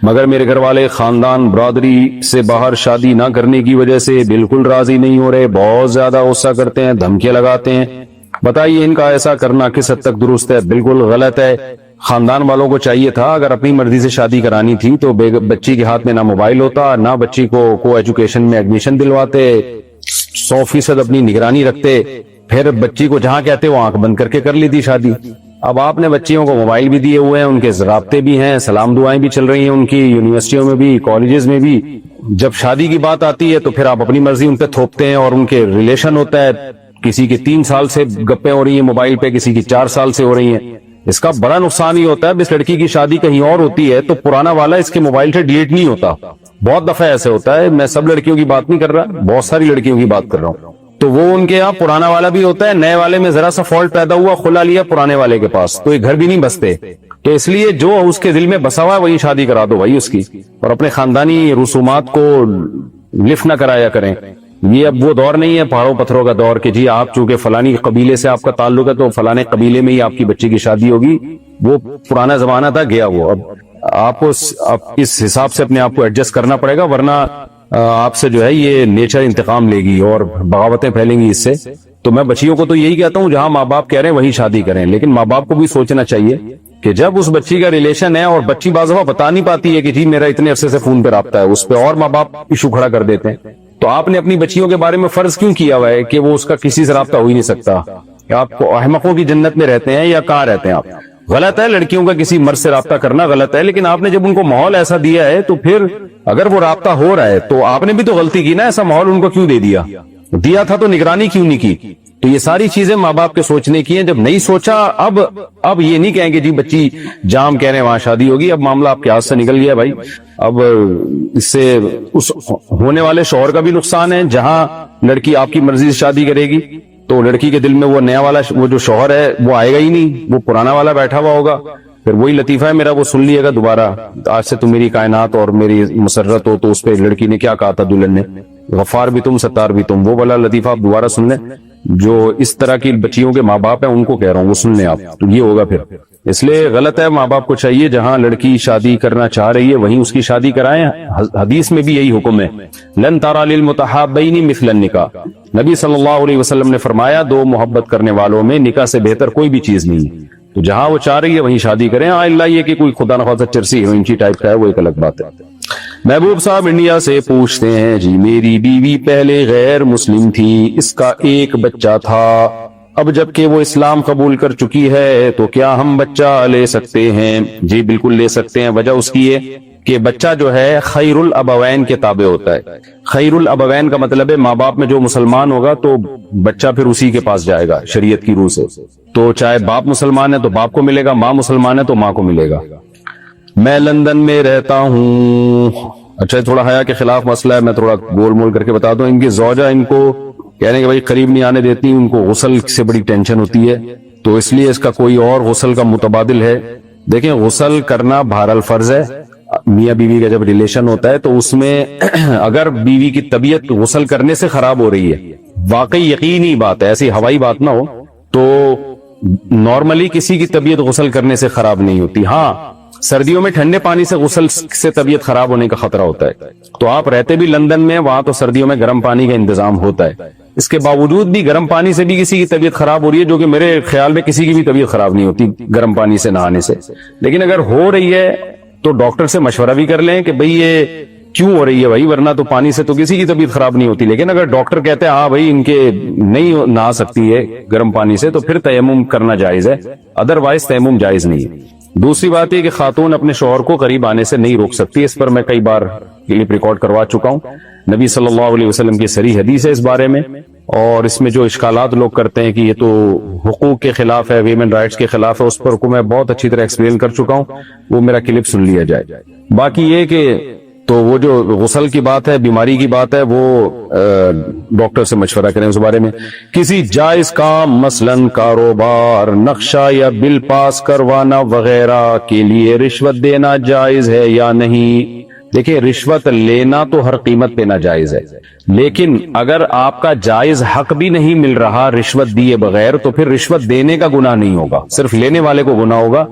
مگر میرے گھر والے خاندان برادری سے باہر شادی نہ کرنے کی وجہ سے بالکل راضی نہیں ہو رہے، بہت زیادہ غصہ کرتے ہیں، دھمکیاں لگاتے ہیں۔ بتائیے ان کا ایسا کرنا کس حد تک درست ہے؟ بالکل غلط ہے۔ خاندان والوں کو چاہیے تھا اگر اپنی مرضی سے شادی کرانی تھی تو بچی کے ہاتھ میں نہ موبائل ہوتا، نہ بچی کو ایجوکیشن میں ایڈمیشن دلواتے، 100% اپنی نگرانی رکھتے، پھر بچی کو جہاں کہتے وہ آنکھ بند کر کے کر لی تھی شادی۔ اب آپ نے بچیوں کو موبائل بھی دیے ہوئے ہیں، ان کے رابطے بھی ہیں، سلام دعائیں بھی چل رہی ہیں ان کی، یونیورسٹیوں میں بھی، کالجز میں بھی۔ جب شادی کی بات آتی ہے تو پھر آپ اپنی مرضی ان پہ تھوپتے ہیں، اور ان کے ریلیشن ہوتا ہے، کسی کے 3 سال سے گپیں ہو رہی ہیں موبائل پہ، کسی کی 4 سال سے ہو رہی ہیں۔ اس کا بڑا نقصان یہ ہوتا ہے، اس لڑکی کی شادی کہیں اور ہوتی ہے تو پرانا والا اس کے موبائل سے ڈیلیٹ نہیں ہوتا۔ بہت دفعہ ایسے ہوتا ہے، میں سب لڑکیوں کی بات نہیں کر رہا، بہت ساری لڑکیوں کی بات کر رہا ہوں، تو وہ ان کے یہاں پرانا والا بھی ہوتا ہے، نئے والے میں ذرا سا فالٹ پیدا ہوا، کھلا لیا پرانے والے کے پاس، تو یہ گھر بھی نہیں بستے۔ تو اس لیے جو اس کے دل میں بسا ہوا ہے وہی شادی کرا دو بھائی اس کی، اور اپنے خاندانی رسومات کو لفٹ نہ کرایا کریں۔ یہ اب وہ دور نہیں ہے پہاڑوں پتھروں کا دور کہ جی آپ چونکہ فلانی قبیلے سے آپ کا تعلق ہے تو فلانے قبیلے میں ہی آپ کی بچی کی شادی ہوگی۔ وہ پرانا زمانہ تھا، گیا وہ۔ اب آپ کو اس حساب سے اپنے آپ کو ایڈجسٹ کرنا پڑے گا، ورنہ آپ سے جو ہے یہ نیچر انتقام لے گی اور بغاوتیں پھیلیں گی اس سے۔ تو میں بچیوں کو تو یہی کہتا ہوں جہاں ماں باپ کہہ رہے ہیں وہی شادی کریں، لیکن ماں باپ کو بھی سوچنا چاہیے کہ جب اس بچی کا ریلیشن ہے اور بچی بعض دفعہ بتا نہیں پاتی ہے کہ جی میرا اتنے عرصے سے فون پہ رابطہ ہے، اس پہ اور ماں باپ ایشو کھڑا کر دیتے ہیں، تو آپ نے اپنی بچیوں کے بارے میں فرض کیوں کیا ہوا ہے کہ وہ اس کا کسی سے رابطہ ہو ہی نہیں سکتا؟ کہ آپ کو احمقوں کی جنت میں رہتے ہیں یا کہاں رہتے ہیں آپ؟ غلط ہے لڑکیوں کا کسی مرد سے رابطہ کرنا، غلط ہے، لیکن آپ نے جب ان کو ماحول ایسا دیا ہے تو پھر اگر وہ رابطہ ہو رہا ہے تو آپ نے بھی تو غلطی کی نا، ایسا ماحول ان کو کیوں دے دیا تھا تو نگرانی کیوں نہیں کی؟ تو یہ ساری چیزیں ماں باپ کے سوچنے کی ہیں۔ جب نہیں سوچا اب یہ نہیں کہیں گے جی بچی جام کہہ رہے ہیں وہاں شادی ہوگی، اب معاملہ آپ کے ہاتھ سے نکل گیا بھائی۔ اب اس سے اس ہونے والے شوہر کا بھی نقصان ہے، جہاں لڑکی آپ کی مرضی سے شادی کرے گی تو لڑکی کے دل میں وہ نیا والا وہ جو شوہر ہے وہ آئے گا ہی نہیں، وہ پرانا والا بیٹھا ہوا ہوگا۔ پھر وہی لطیفہ ہے میرا، وہ سن لیے گا دوبارہ، آج سے تم میری کائنات اور میری مسرت ہو، تو اس پہ لڑکی نے کیا کہا تھا دلہن نے، غفار بھی تم ستار بھی تم، وہ والا لطیفہ آپ دوبارہ سن لیں۔ جو اس طرح کی بچیوں کے ماں باپ ہیں ان کو کہہ رہا ہوں وہ سن لیں آپ، تو یہ ہوگا پھر۔ اس لیے غلط ہے، ماں باپ کو چاہیے جہاں لڑکی شادی کرنا چاہ رہی ہے وہیں اس کی شادی کرائیں۔ حدیث میں بھی یہی حکم ہے، لن ترى للمتحابین مثل النکاح، نبی صلی اللہ علیہ وسلم نے فرمایا 2 محبت کرنے والوں میں نکاح سے بہتر کوئی بھی چیز نہیں ہے، تو جہاں وہ چاہ رہی ہے وہیں شادی کریں۔ اللہ یہ کہ کوئی خدا نخواستہ چرسی ہیروئنچی ٹائپ کا ہے وہ ایک الگ بات ہے۔ محبوب صاحب انڈیا سے پوچھتے ہیں جی میری بیوی پہلے غیر مسلم تھی، اس کا ایک بچہ تھا، اب جب کہ وہ اسلام قبول کر چکی ہے تو کیا ہم بچہ لے سکتے ہیں؟ جی بالکل لے سکتے ہیں۔ وجہ اس کی ہے کہ بچہ جو ہے خیر الابوین کے تابع ہوتا ہے۔ خیر الابوین کا مطلب ہے ماں باپ میں جو مسلمان ہوگا تو بچہ پھر اسی کے پاس جائے گا شریعت کی روح سے، تو چاہے باپ مسلمان ہے تو باپ کو ملے گا، ماں مسلمان ہے تو ماں کو ملے گا۔ میں لندن میں رہتا ہوں، اچھا تھوڑا حیا کے خلاف مسئلہ ہے، میں تھوڑا گول مول کر کے بتا دوں۔ ان کی زوجہ ان کو کہنے کہ بھائی قریب نہیں آنے دیتی، ان کو غسل سے بڑی ٹینشن ہوتی ہے، تو اس لیے اس کا کوئی اور غسل کا متبادل ہے۔ دیکھیں غسل کرنا بہرحال فرض ہے، میاں بیوی کا جب ریلیشن ہوتا ہے تو اس میں اگر بیوی کی طبیعت غسل کرنے سے خراب ہو رہی ہے، واقعی یقینی بات ہے، ایسی ہوائی بات نہ ہو، تو نارملی کسی کی طبیعت غسل کرنے سے خراب نہیں ہوتی۔ ہاں سردیوں میں ٹھنڈے پانی سے غسل سے طبیعت خراب ہونے کا خطرہ ہوتا ہے، تو آپ رہتے بھی لندن میں، وہاں تو سردیوں میں گرم پانی کا انتظام ہوتا ہے، اس کے باوجود بھی گرم پانی سے بھی کسی کی طبیعت خراب ہو رہی ہے، جو کہ میرے خیال میں کسی کی بھی طبیعت خراب نہیں ہوتی گرم پانی سے نہانے سے۔ لیکن اگر ہو رہی ہے تو ڈاکٹر سے مشورہ بھی کر لیں کہ بھئی یہ کیوں ہو رہی ہے بھائی، ورنہ تو پانی سے تو کسی کی طبیعت خراب نہیں ہوتی۔ لیکن اگر ڈاکٹر کہتے ہیں ہاں بھائی ان کے نہیں نہا سکتی ہے گرم پانی سے، تو پھر تیمم کرنا جائز ہے، ادروائز تیمم جائز نہیں ہے۔ دوسری بات یہ کہ خاتون اپنے شوہر کو قریب آنے سے نہیں روک سکتی، اس پر میں کئی بار کلپ ریکارڈ کروا چکا ہوں، نبی صلی اللہ علیہ وسلم کی صریح حدیث ہے اس بارے میں، اور اس میں جو اشکالات لوگ کرتے ہیں کہ یہ تو حقوق کے خلاف ہے، ویمن رائٹس کے خلاف ہے، اس پر کو میں بہت اچھی طرح ایکسپلین کر چکا ہوں، وہ میرا کلپ سن لیا جائے۔ باقی یہ کہ تو وہ جو غسل کی بات ہے، بیماری کی بات ہے، وہ ڈاکٹر سے مشورہ کریں اس بارے میں۔ کسی جائز کام مثلاً کاروبار، نقشہ یا بل پاس کروانا وغیرہ کے لیے رشوت دینا جائز ہے یا نہیں؟ دیکھیں رشوت لینا تو ہر قیمت پہ ناجائز ہے، لیکن اگر آپ کا جائز حق بھی نہیں مل رہا رشوت دیے بغیر تو پھر رشوت دینے کا گناہ نہیں ہوگا، صرف لینے والے کو گناہ ہوگا،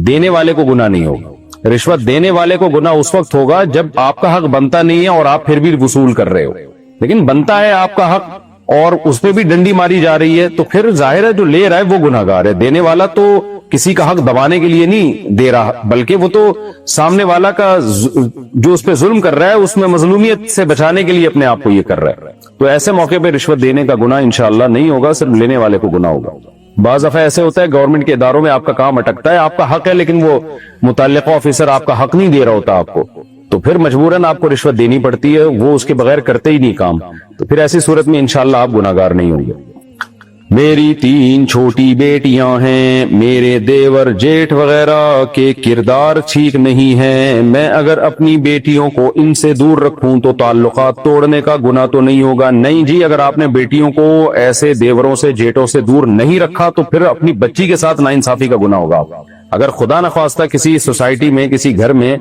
دینے والے کو گناہ نہیں ہوگا۔ رشوت دینے والے کو گناہ اس وقت ہوگا جب آپ کا حق بنتا نہیں ہے اور آپ پھر بھی وصول کر رہے ہو، لیکن بنتا ہے آپ کا حق اور اس پہ بھی ڈنڈی ماری جا رہی ہے تو پھر ظاہر ہے جو لے رہا ہے وہ گناہگار ہے۔ دینے والا تو کسی کا حق دبانے کے لیے نہیں دے رہا، بلکہ وہ تو سامنے والا کا جو اس پہ ظلم کر رہا ہے اس میں مظلومیت سے بچانے کے لیے اپنے آپ کو یہ کر رہا ہے، تو ایسے موقع پہ رشوت دینے کا گناہ انشاءاللہ نہیں ہوگا، صرف لینے والے کو گناہ ہوگا۔ بعض دفعہ ایسے ہوتا ہے گورنمنٹ کے اداروں میں آپ کا کام اٹکتا ہے، آپ کا حق ہے لیکن وہ متعلقہ آفیسر آپ کا حق نہیں دے رہا ہوتا آپ کو، تو پھر مجبوراً آپ کو رشوت دینی پڑتی ہے، وہ اس کے بغیر کرتے ہی نہیں کام، تو پھر ایسی صورت میں انشاءاللہ آپ گناہگار نہیں ہوں گے۔ میری 3 چھوٹی بیٹیاں ہیں، میرے دیور جیٹھ وغیرہ کے کردار ٹھیک نہیں ہیں، میں اگر اپنی بیٹیوں کو ان سے دور رکھوں تو تعلقات توڑنے کا گناہ تو نہیں ہوگا؟ نہیں جی، اگر آپ نے بیٹیوں کو ایسے دیوروں سے جیٹوں سے دور نہیں رکھا تو پھر اپنی بچی کے ساتھ ناانصافی کا گناہ ہوگا۔ اگر خدا نخواستہ کسی سوسائٹی میں کسی گھر میں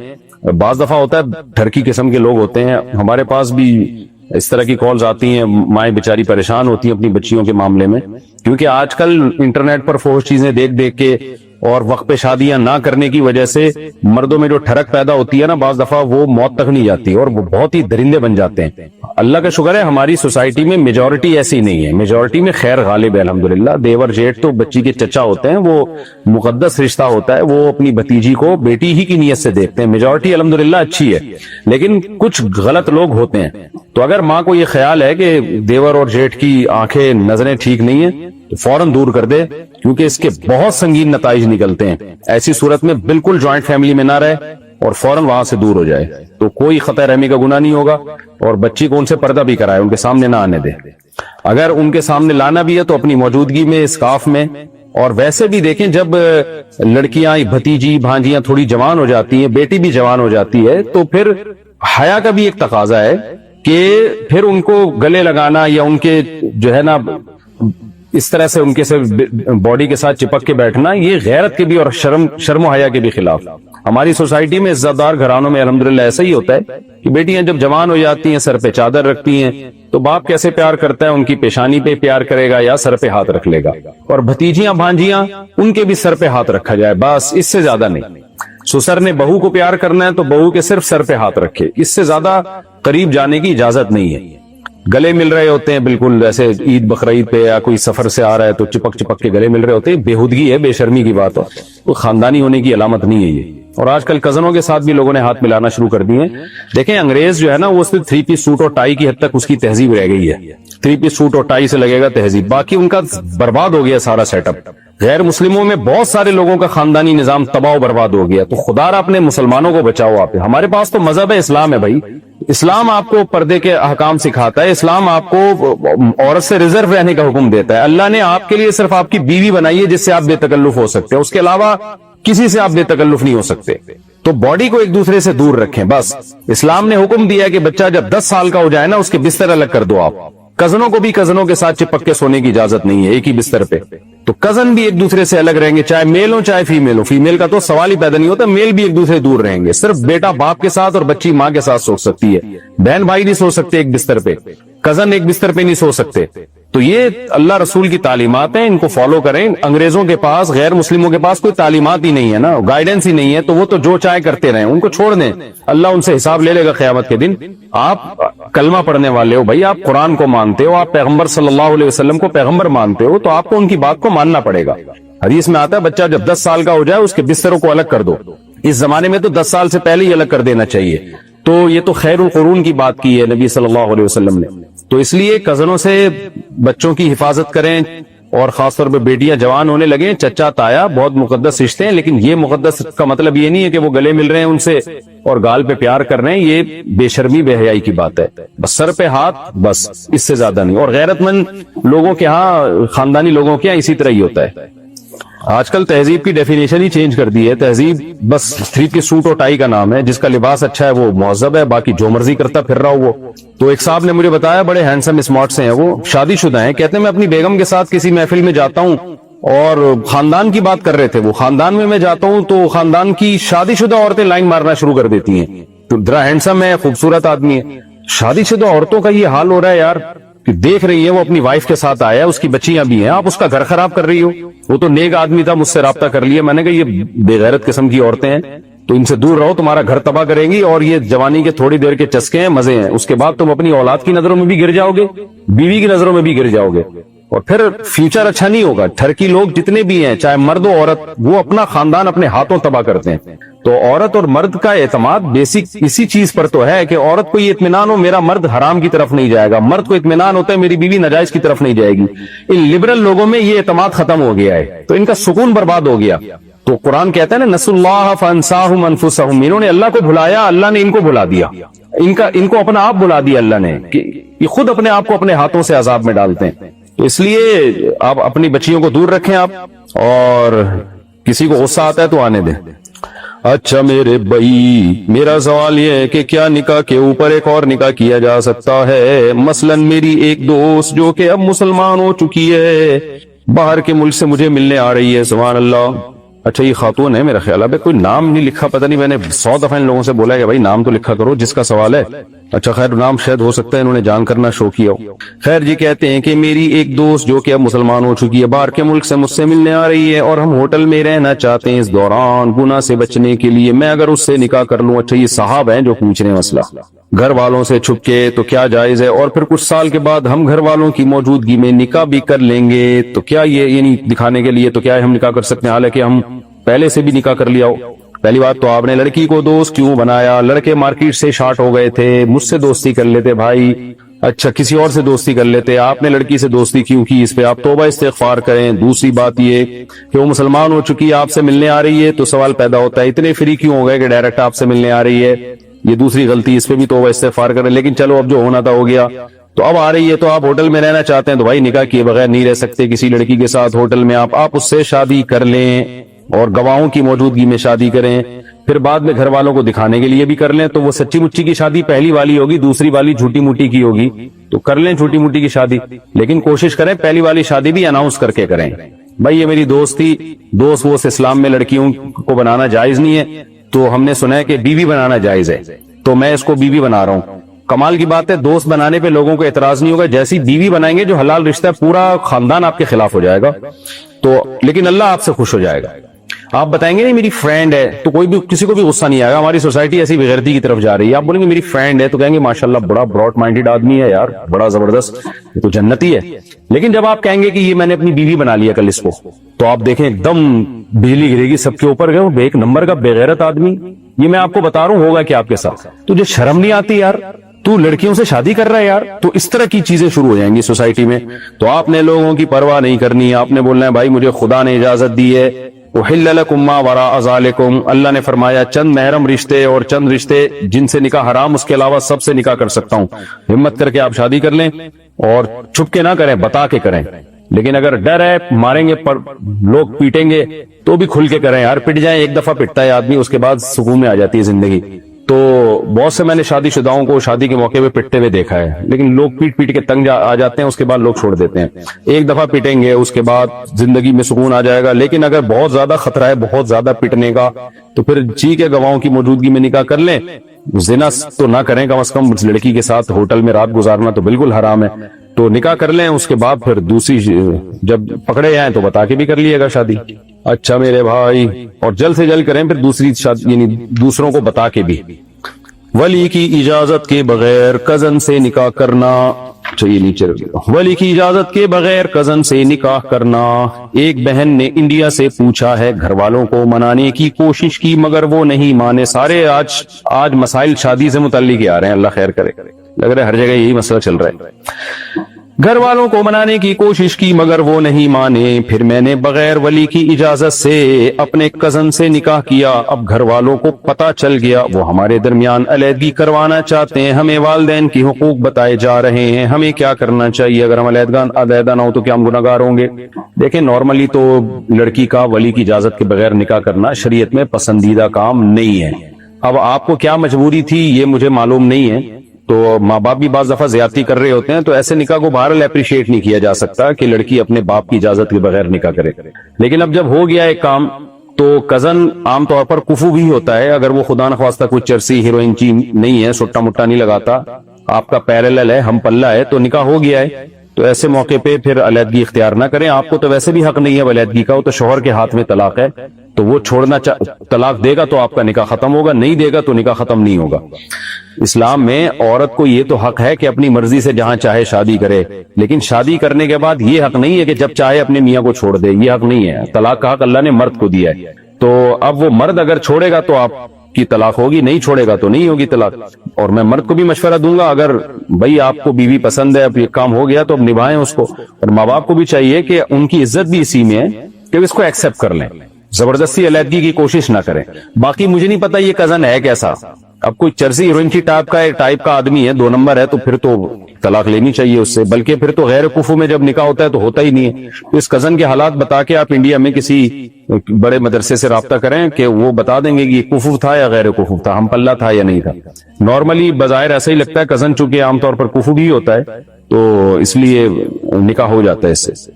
بعض دفعہ ہوتا ہے ٹھرکی قسم کے لوگ ہوتے ہیں، ہمارے پاس بھی اس طرح کی کالز آتی ہیں، مائیں بیچاری پریشان ہوتی ہیں اپنی بچیوں کے معاملے میں، کیونکہ آج کل انٹرنیٹ پر فحش چیزیں دیکھ دیکھ کے اور وقت پہ شادیاں نہ کرنے کی وجہ سے مردوں میں جو ٹھڑک پیدا ہوتی ہے نا، بعض دفعہ وہ موت تک نہیں جاتی اور وہ بہت ہی درندے بن جاتے ہیں۔ اللہ کا شکر ہے ہماری سوسائٹی میں میجورٹی ایسی نہیں ہے، میجورٹی میں خیر غالب ہے الحمدللہ۔ دیور جیٹ تو بچی کے چچا ہوتے ہیں، وہ مقدس رشتہ ہوتا ہے، وہ اپنی بھتیجی کو بیٹی ہی کی نیت سے دیکھتے ہیں، میجورٹی الحمدللہ اچھی ہے، لیکن کچھ غلط لوگ ہوتے ہیں۔ تو اگر ماں کو یہ خیال ہے کہ دیور اور جیٹ کی آنکھیں نظریں ٹھیک نہیں ہیں تو فوراً دور کر دے، کیونکہ اس کے بہت سنگین نتائج نکلتے ہیں۔ ایسی صورت میں بالکل جوائنٹ فیملی میں نہ رہے اور فوراً وہاں سے دور ہو جائے، تو کوئی خطا رحمی کا گناہ نہیں ہوگا، اور بچی کو ان سے پردہ بھی کرائے، ان کے سامنے نہ آنے دے۔ اگر ان کے سامنے لانا بھی ہے تو اپنی موجودگی میں، اسکاف میں، اور ویسے بھی دیکھیں جب لڑکیاں بھتیجی بھانجیاں تھوڑی جوان ہو جاتی ہیں، بیٹی بھی جوان ہو جاتی ہے، تو پھر حیا کا بھی ایک تقاضا ہے کہ پھر ان کو گلے لگانا یا ان کے جو ہے نا اس طرح سے ان کے باڈی کے ساتھ چپک کے بیٹھنا، یہ غیرت کے بھی اور شرم و حیا کے بھی خلاف۔ ہماری سوسائٹی میں عزت دار گھرانوں میں الحمدللہ ایسا ہی ہوتا ہے کہ بیٹیاں جب جوان ہو جاتی ہیں، سر پہ چادر رکھتی ہیں، تو باپ کیسے پیار کرتا ہے، ان کی پیشانی پہ پیار کرے گا یا سر پہ ہاتھ رکھ لے گا، اور بھتیجیاں بھانجیاں ان کے بھی سر پہ ہاتھ رکھا جائے، بس اس سے زیادہ نہیں۔ سسر نے بہو کو پیار کرنا ہے تو بہو کے صرف سر پہ ہاتھ رکھے، اس سے زیادہ قریب جانے کی اجازت نہیں ہے۔ گلے مل رہے ہوتے ہیں بالکل جیسے عید بقرعید پہ یا کوئی سفر سے آ رہا ہے تو چپک چپک کے گلے مل رہے ہوتے ہیں، بےہودگی ہے، بے شرمی کی بات ہے، وہ خاندانی ہونے کی علامت نہیں ہے یہ۔ اور آج کل کزنوں کے ساتھ بھی لوگوں نے ہاتھ ملانا شروع کر دیے ہیں۔ دیکھیں انگریز جو ہے نا وہ صرف 3 پیس سوٹ اور ٹائی کی حد تک اس کی تہذیب رہ گئی ہے، 3 پیس سوٹ اور ٹائی سے لگے گا تہذیب، باقی ان کا برباد ہو گیا سارا سیٹ اپ۔ غیر مسلموں میں بہت سارے لوگوں کا خاندانی نظام تباہ و برباد ہو گیا، تو خدا را اپنے مسلمانوں کو بچاؤ آپ۔ ہمارے پاس تو مذہب ہے، اسلام ہے بھائی، اسلام آپ کو پردے کے احکام سکھاتا ہے، اسلام آپ کو عورت سے ریزرو رہنے کا حکم دیتا ہے۔ اللہ نے آپ کے لیے صرف آپ کی بیوی بنائی ہے جس سے آپ بے تکلف ہو سکتے ہیں، اس کے علاوہ کسی سے آپ بے تکلف نہیں ہو سکتے۔ تو باڈی کو ایک دوسرے سے دور رکھیں بس۔ اسلام نے حکم دیا ہے کہ بچہ جب 10 سال کا ہو جائے نا اس کے بستر الگ کر دو آپ۔ کزنوں کو بھی کزنوں کے ساتھ چپک کے سونے کی اجازت نہیں ہے ایک ہی بستر پہ، تو کزن بھی ایک دوسرے سے الگ رہیں گے، چاہے میل ہو چاہے فیمیل ہو، فیمیل کا تو سوال ہی پیدا نہیں ہوتا، میل بھی ایک دوسرے دور رہیں گے۔ صرف بیٹا باپ کے ساتھ اور بچی ماں کے ساتھ سو سکتی ہے، بہن بھائی نہیں سو سکتے ایک بستر پہ، کزن ایک بستر پہ نہیں سو سکتے۔ تو یہ اللہ رسول کی تعلیمات ہیں، ان کو فالو کریں۔ انگریزوں کے پاس، غیر مسلموں کے پاس کوئی تعلیمات ہی نہیں ہے نا، گائیڈنس ہی نہیں ہے، تو وہ تو جو چاہے کرتے رہیں، ان کو چھوڑ دیں، اللہ ان سے حساب لے لے گا قیامت کے دن۔ آپ کلمہ پڑھنے والے ہو بھائی، آپ قرآن کو مانتے ہو، آپ پیغمبر صلی اللہ علیہ وسلم کو پیغمبر مانتے ہو، تو آپ کو ان کی بات کو ماننا پڑے گا۔ حدیث میں آتا ہے بچہ جب 10 سال کا ہو جائے اس کے بستروں کو الگ کر دو، اس زمانے میں تو 10 سال سے پہلے ہی الگ کر دینا چاہیے، تو یہ تو خیر القرون کی بات کی ہے نبی صلی اللہ علیہ وسلم نے۔ تو اس لیے کزنوں سے بچوں کی حفاظت کریں، اور خاص طور پہ بیٹیاں جوان ہونے لگیں، چچا تایا بہت مقدس رشتے ہیں، لیکن یہ مقدس کا مطلب یہ نہیں ہے کہ وہ گلے مل رہے ہیں ان سے اور گال پہ پیار کر رہے ہیں، یہ بے شرمی بے حیائی کی بات ہے۔ بس سر پہ ہاتھ، بس اس سے زیادہ نہیں۔ اور غیرت مند لوگوں کے ہاں، خاندانی لوگوں کے ہاں اسی طرح ہی ہوتا ہے۔ آج کل تہذیب کی ڈیفینیشن ہی چینج کر دی ہے، تہذیب بس 3 پیس سوٹ اور ٹائی کا نام ہے، جس کا لباس اچھا ہے وہ مہذب ہے، باقی جو مرضی کرتا پھر رہا ہو وہ۔ تو ایک صاحب نے مجھے بتایا، بڑے ہینڈسم اسمارٹ سے ہیں وہ، شادی شدہ ہیں، کہتے ہیں میں اپنی بیگم کے ساتھ کسی محفل میں جاتا ہوں، اور خاندان کی بات کر رہے تھے وہ، خاندان میں جاتا ہوں تو خاندان کی شادی شدہ عورتیں لائن مارنا شروع کر دیتی ہیں تو ذرا ہینڈسم ہے, خوبصورت آدمی ہے. شادی شدہ عورتوں کا یہ حال ہو رہا ہے یار کہ دیکھ رہی ہے وہ اپنی وائف کے ساتھ آیا ہے, اس کی بچیاں بھی ہیں, آپ اس کا گھر خراب کر رہی ہو. وہ تو نیک آدمی تھا, مجھ سے رابطہ کر لیا, میں نے کہا یہ بے غیرت قسم کی عورتیں ہیں تو ان سے دور رہو, تمہارا گھر تباہ کریں گی, اور یہ جوانی کے تھوڑی دیر کے چسکے ہیں, مزے ہیں, اس کے بعد تم اپنی اولاد کی نظروں میں بھی گر جاؤ گے, بیوی کی نظروں میں بھی گر جاؤ گے, اور پھر فیوچر اچھا نہیں ہوگا. ٹھرکی لوگ جتنے بھی ہیں, چاہے مرد ہو عورت, وہ اپنا خاندان اپنے ہاتھوں تباہ کرتے ہیں. تو عورت اور مرد کا اعتماد بیسک اسی چیز پر تو ہے کہ عورت کو یہ اطمینان ہو میرا مرد حرام کی طرف نہیں جائے گا, مرد کو اطمینان ہوتا ہے میری بیوی ناجائز کی طرف نہیں جائے گی. ان لبرل لوگوں میں یہ اعتماد ختم ہو گیا ہے, تو ان کا سکون برباد ہو گیا. تو قرآن کہتا ہے نا, نسوا اللہ فانساہم انفسہم, انہوں نے اللہ کو بھلایا, اللہ نے ان کو بھلا دیا, ان کو اپنا آپ بھلا دیا اللہ نے, کہ یہ خود اپنے آپ کو اپنے ہاتھوں سے عذاب میں ڈالتے ہیں. تو اس لیے آپ اپنی بچیوں کو دور رکھیں آپ, اور کسی کو غصہ آتا ہے تو آنے دیں. اچھا میرے بھائی, میرا سوال یہ ہے کہ کیا نکاح کے اوپر ایک اور نکاح کیا جا سکتا ہے؟ مثلا میری ایک دوست جو کہ اب مسلمان ہو چکی ہے, باہر کے ملک سے مجھے ملنے آ رہی ہے. سبحان اللہ. اچھا یہ خاتون ہے میرا خیال ہے, کوئی نام نہیں لکھا, پتہ نہیں, میں نے 100 دفعہ ان لوگوں سے بولا ہے کہ بھائی نام تو لکھا کرو جس کا سوال ہے. اچھا خیر, نام شاید ہو سکتا ہے انہوں نے جان کرنا شو کیا ہو. خیر جی, کہتے ہیں کہ میری ایک دوست جو کہ اب مسلمان ہو چکی ہے باہر کے ملک سے مجھ سے ملنے آ رہی ہے, اور ہم ہوٹل میں رہنا چاہتے ہیں. اس دوران گناہ سے بچنے کے لیے میں اگر اس سے نکاح کر لوں, اچھا یہ صاحب ہیں جو پوچھ رہے ہیں مسئلہ, گھر والوں سے چھپ کے, تو کیا جائز ہے؟ اور پھر کچھ سال کے بعد ہم گھر والوں کی موجودگی میں نکاح بھی کر لیں گے, تو کیا یہ یعنی دکھانے کے لیے تو کیا ہم نکاح کر سکتے ہیں حالانکہ ہم پہلے سے بھی نکاح کر لیا ہو؟ پہلی بات تو آپ نے لڑکی کو دوست کیوں بنایا؟ لڑکے مارکیٹ سے شارٹ ہو گئے تھے, مجھ سے دوستی کر لیتے بھائی, اچھا کسی اور سے دوستی کر لیتے, آپ نے لڑکی سے دوستی کیوں کی؟ اس پہ آپ توبہ استغفار کریں. دوسری بات یہ کہ وہ مسلمان ہو چکی ہے, آپ سے ملنے آ رہی ہے, تو سوال پیدا ہوتا ہے اتنے فری کیوں ہو گئے کہ ڈائریکٹ آپ سے ملنے آ رہی ہے؟ یہ دوسری غلطی, اس پہ بھی توبہ استغفار کریں. لیکن چلو اب جو ہونا تھا ہو گیا, تو اب آ رہی ہے, تو آپ ہوٹل میں رہنا چاہتے ہیں, تو بھائی نکاح کیے بغیر نہیں رہ سکتے کسی لڑکی کے ساتھ ہوٹل میں. آپ اس سے شادی کر لیں اور گواہوں کی موجودگی میں شادی کریں, پھر بعد میں گھر والوں کو دکھانے کے لیے بھی کر لیں. تو وہ سچی مچی کی شادی پہلی والی ہوگی, دوسری والی جھوٹی موٹی کی ہوگی, تو کر لیں جھوٹی موٹی کی شادی, لیکن کوشش کریں پہلی والی شادی بھی اناؤنس کر کے کریں. بھائی یہ میری دوست تھی, دوست وہ اسلام میں لڑکیوں کو بنانا جائز نہیں ہے, تو ہم نے سنا ہے کہ بیوی بنانا جائز ہے, تو میں اس کو بیوی بنا رہا ہوں. کمال کی بات ہے, دوست بنانے پہ لوگوں کو اعتراض نہیں ہوگا, جیسی بیوی بنائیں گے جو حلال رشتہ ہے, پورا خاندان آپ کے خلاف ہو جائے گا, تو لیکن اللہ آپ سے خوش ہو جائے گا. آپ بتائیں گے نہیں میری فرینڈ ہے, تو کوئی بھی کسی کو بھی غصہ نہیں آئے گا. ہماری سوسائٹی ایسی بغیرتی کی طرف جا رہی ہے, آپ بولیں گے میری فرینڈ ہے, تو کہیں گے ماشاءاللہ بڑا براڈ مائنڈیڈ آدمی ہے یار, بڑا زبردست, یہ تو جنتی ہے. لیکن جب آپ کہیں گے کہ یہ میں نے اپنی بیوی بنا لیا کل اس کو, تو آپ دیکھیں ایک دم بجلی گرے گی سب کے اوپر, گئے ایک نمبر کا بے غیرت آدمی. یہ میں آپ کو بتا رہا ہوں ہوگا کیا آپ کے ساتھ. تجھے شرم نہیں آتی یار, تو لڑکیوں سے شادی کر رہا ہے یار. تو اس طرح کی چیزیں شروع ہو جائیں گی سوسائٹی میں. تو آپ نے لوگوں کی پرواہ نہیں کرنی, آپ نے بولنا ہے بھائی مجھے خدا نے اجازت دی ہے, احل لکم ما وراء ذالکم, اللہ نے فرمایا چند محرم رشتے اور چند رشتے جن سے نکاح حرام, اس کے علاوہ سب سے نکاح کر سکتا ہوں. ہمت کر کے آپ شادی کر لیں, اور چھپ کے نہ کریں, بتا کے کریں. لیکن اگر ڈر ہے ماریں گے لوگ پیٹیں گے, تو بھی کھل کے کریں یار. پٹ جائیں, ایک دفعہ پٹتا ہے آدمی, اس کے بعد سکون میں آ جاتی ہے زندگی. تو بہت سے میں نے شادی شداؤں کو شادی کے موقع پہ پٹتے ہوئے دیکھا ہے, لیکن لوگ پیٹ پیٹ کے تنگ آ جاتے ہیں, اس کے بعد لوگ چھوڑ دیتے ہیں. ایک دفعہ پیٹیں گے, اس کے بعد زندگی میں سکون آ جائے گا. لیکن اگر بہت زیادہ خطرہ ہے بہت زیادہ پٹنے کا, تو پھر جی کے گواہوں کی موجودگی میں نکاح کر لیں. زنا تو نہ کریں کم از کم, لڑکی کے ساتھ ہوٹل میں رات گزارنا تو بالکل حرام ہے. تو نکاح کر لیں, اس کے بعد پھر دوسری جب پکڑے جائیں تو بتا کے بھی کر لیے گا شادی. اچھا میرے بھائی, اور جلد سے جلد کریں پھر دوسری شادی, یعنی دوسروں کو بتا کے بھی. ولی کی اجازت کے بغیر کزن سے نکاح کرنا, چلیے نیچے ولی کی اجازت کے بغیر کزن سے نکاح کرنا. ایک بہن نے انڈیا سے پوچھا ہے, گھر والوں کو منانے کی کوشش کی مگر وہ نہیں مانے. سارے آج مسائل شادی سے متعلق ہی آ رہے ہیں, اللہ خیر کرے. لگ رہا ہے ہر جگہ یہی مسئلہ چل رہا ہے. گھر والوں کو منانے کی کوشش کی مگر وہ نہیں مانے, پھر میں نے بغیر ولی کی اجازت سے اپنے کزن سے نکاح کیا. اب گھر والوں کو پتا چل گیا, وہ ہمارے درمیان علیحدگی کروانا چاہتے ہیں. ہمیں والدین کی حقوق بتائے جا رہے ہیں, ہمیں کیا کرنا چاہیے؟ اگر ہم علیحدہ نہ ہو تو کیا ہم گناہگار ہوں گے؟ دیکھیں نارملی تو لڑکی کا ولی کی اجازت کے بغیر نکاح کرنا شریعت میں پسندیدہ کام نہیں ہے. اب آپ کو کیا مجبوری تھی یہ مجھے معلوم نہیں ہے, تو ماں باپ بھی بعض دفعہ زیادتی کر رہے ہوتے ہیں, تو ایسے نکاح کو بہرحال اپریشیٹ نہیں کیا جا سکتا کہ لڑکی اپنے باپ کی اجازت کے بغیر نکاح کرے. لیکن اب جب ہو گیا ایک کام, تو کزن عام طور پر کفو بھی ہوتا ہے اگر وہ خدا نخواستہ کوئی چرسی ہیروئن چی نہیں ہے, سٹا مٹا نہیں لگاتا, آپ کا پیرالل ہے, ہم پلہ ہے, تو نکاح ہو گیا ہے, تو ایسے موقع پہ پھر علیحدگی اختیار نہ کریں. آپ کو تو ویسے بھی حق نہیں ہے علیحدگی کا, وہ تو شوہر کے ہاتھ میں طلاق ہے, تو وہ چھوڑنا طلاق دے گا تو آپ کا نکاح ختم ہوگا, نہیں دے گا تو نکاح ختم نہیں ہوگا. اسلام میں عورت کو یہ تو حق ہے کہ اپنی مرضی سے جہاں چاہے شادی کرے, لیکن شادی کرنے کے بعد یہ حق نہیں ہے کہ جب چاہے اپنے میاں کو چھوڑ دے, یہ حق نہیں ہے. طلاق کا حق اللہ نے مرد کو دیا ہے, تو اب وہ مرد اگر چھوڑے گا تو آپ کی طلاق ہوگی, نہیں چھوڑے گا تو نہیں ہوگی طلاق. اور میں مرد کو بھی مشورہ دوں گا, اگر بھائی آپ کو بیوی پسند ہے, اب یہ کام ہو گیا تو اب نبھائیں اس کو, اور ماں باپ کو بھی چاہیے کہ ان کی عزت بھی اسی میں ہے کہ اس کو ایکسپٹ کر لیں, زبردستی علیحدگی کی کوشش نہ کریں. باقی مجھے نہیں پتا یہ کزن ہے کیسا, اب کوئی چرسی ہیروئن کی ٹائپ کا آدمی ہے, 2 نمبر ہے, تو پھر تو طلاق لینی چاہیے اس سے, بلکہ پھر تو غیر کفو میں جب نکاح ہوتا ہے تو ہوتا ہی نہیں ہے. تو اس کزن کے حالات بتا کے آپ انڈیا میں کسی بڑے مدرسے سے رابطہ کریں کہ وہ بتا دیں گے کہ یہ کفو تھا یا غیر کفو تھا, ہم پلہ تھا یا نہیں تھا. نارملی بظاہر ایسا ہی لگتا ہے کزن, چونکہ عام طور پر کفو بھی ہوتا ہے, تو اس لیے نکاح ہو جاتا ہے اس سے.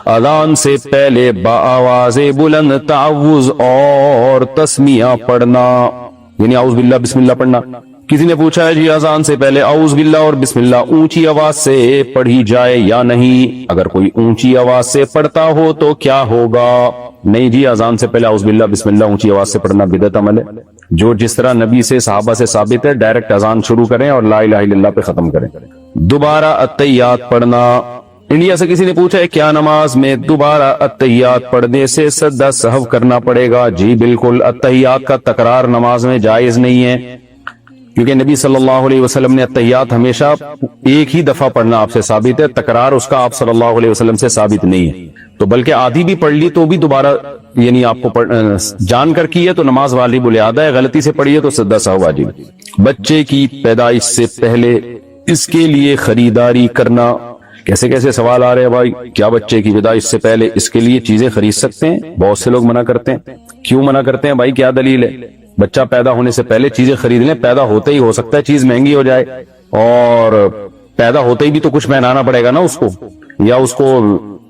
اذان سے پہلے بآواز بلند تعوذ اور تسمیہ پڑھنا, یعنی اعوذ باللہ بسم اللہ پڑھنا. کسی نے پوچھا ہے جی اذان سے پہلے اعوذ باللہ اور بسم اللہ اونچی آواز سے پڑھی جائے یا نہیں؟ اگر کوئی اونچی آواز سے پڑھتا ہو تو کیا ہوگا؟ نہیں جی, اذان سے پہلے اعوذ باللہ بسم اللہ اونچی آواز سے پڑھنا بدعت عمل ہے. جو جس طرح نبی سے صحابہ سے ثابت ہے, ڈائریکٹ اذان شروع کریں اور لا الہ الا اللہ پہ ختم کریں. دوبارہ التحیات پڑھنا. انڈیا سے کسی نے پوچھا ہے کیا نماز میں دوبارہ التحیات پڑھنے سے سجدہ سہو کرنا پڑے گا؟ جی بالکل, التحیات کا تکرار نماز میں جائز نہیں ہے, کیونکہ نبی صلی اللہ علیہ وسلم نے التحیات ہمیشہ ایک ہی دفعہ پڑھنا آپ سے ثابت ہے, تکرار اس کا آپ صلی اللہ علیہ وسلم سے ثابت نہیں ہے. تو بلکہ آدھی بھی پڑھ لی تو بھی دوبارہ, یعنی آپ کو جان کر کی ہے تو نماز واجب الادا ہے, غلطی سے پڑھی ہے تو سجدہ سہو واجب. بچے کی پیدائش سے پہلے اس کے لیے خریداری کرنا. کیسے کیسے سوال آ رہے ہیں بھائی, کیا بچے کی پیدائش سے پہلے اس کے لیے چیزیں خرید سکتے ہیں؟ بہت سے لوگ منع کرتے ہیں. کیوں منع کرتے ہیں بھائی, کیا دلیل ہے؟ بچہ پیدا ہونے سے پہلے چیزیں خرید لیں, پیدا ہوتے ہی ہو سکتا ہے چیز مہنگی ہو جائے, اور پیدا ہوتے ہی بھی تو کچھ پہنانا پڑے گا نا اس کو, یا اس کو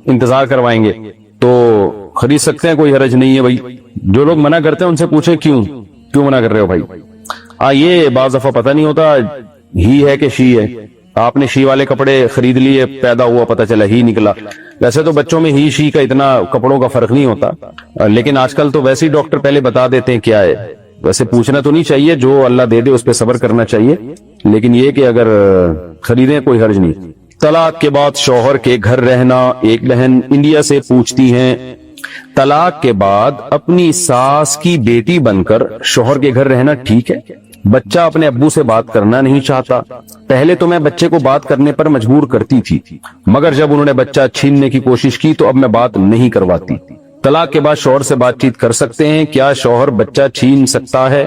انتظار کروائیں گے, تو خرید سکتے ہیں, کوئی حرج نہیں ہے بھائی. جو لوگ منع کرتے ہیں ان سے پوچھیں کیوں منع کر رہے ہو بھائی. یہ بعض دفعہ پتہ نہیں ہوتا ہی ہے کہ شی ہے. آپ نے شی والے کپڑے خرید لیے, پیدا ہوا پتہ چلا ہی نکلا. ویسے تو بچوں میں ہی شی کا اتنا کپڑوں کا فرق نہیں ہوتا, لیکن آج کل تو ویسے ہی ڈاکٹر پہلے بتا دیتے ہیں کیا ہے. ویسے پوچھنا تو نہیں چاہیے, جو اللہ دے دے اس پہ صبر کرنا چاہیے, لیکن یہ کہ اگر خریدیں کوئی حرج نہیں. طلاق کے بعد شوہر کے گھر رہنا. ایک بہن انڈیا سے پوچھتی ہیں, طلاق کے بعد اپنی ساس کی بیٹی بن کر شوہر کے گھر رہنا ٹھیک ہے؟ بچہ اپنے ابو سے بات کرنا نہیں چاہتا. پہلے تو میں بچے کو بات کرنے پر مجبور کرتی تھی, مگر جب انہوں نے بچہ چھیننے کی کوشش کی تو اب میں بات نہیں کرواتی. طلاق کے بعد شوہر سے بات چیت کر سکتے ہیں کیا شوہر بچہ چھین سکتا ہے؟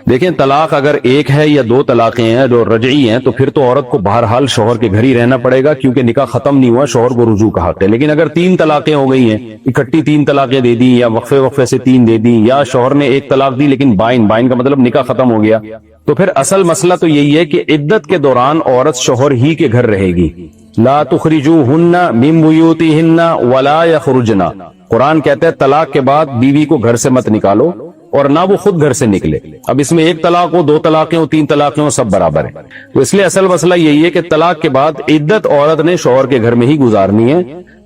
دیکھیں, طلاق اگر ایک ہے یا 2 طلاقیں ہیں جو رجعی ہیں تو پھر تو عورت کو بہرحال شوہر کے گھر ہی رہنا پڑے گا, کیونکہ نکاح ختم نہیں ہوا, شوہر کو رجوع کا حق ہے. لیکن اگر 3 طلاقیں ہو گئی ہیں, اکٹھی 3 طلاقیں دے دی, یا وقفے سے 3 دے دی, یا شوہر نے 1 طلاق دی لیکن بائن کا مطلب نکاح ختم ہو گیا, تو پھر اصل مسئلہ تو یہی ہے کہ عدت کے دوران عورت شوہر ہی کے گھر رہے گی. لا تخرجوہن من بیوتہن ولا یخرجن. قرآن کہتا ہے طلاق کے بعد بیوی کو گھر سے مت نکالو, اور نہ وہ خود گھر سے نکلے. اب اس میں 1 طلاق ہو, 2 طلاقیں ہو, 3 طلاقیں ہو, سب برابر ہے. تو اس لیے اصل مسئلہ یہی ہے کہ طلاق کے بعد عدت عورت نے شوہر کے گھر میں ہی گزارنی ہے,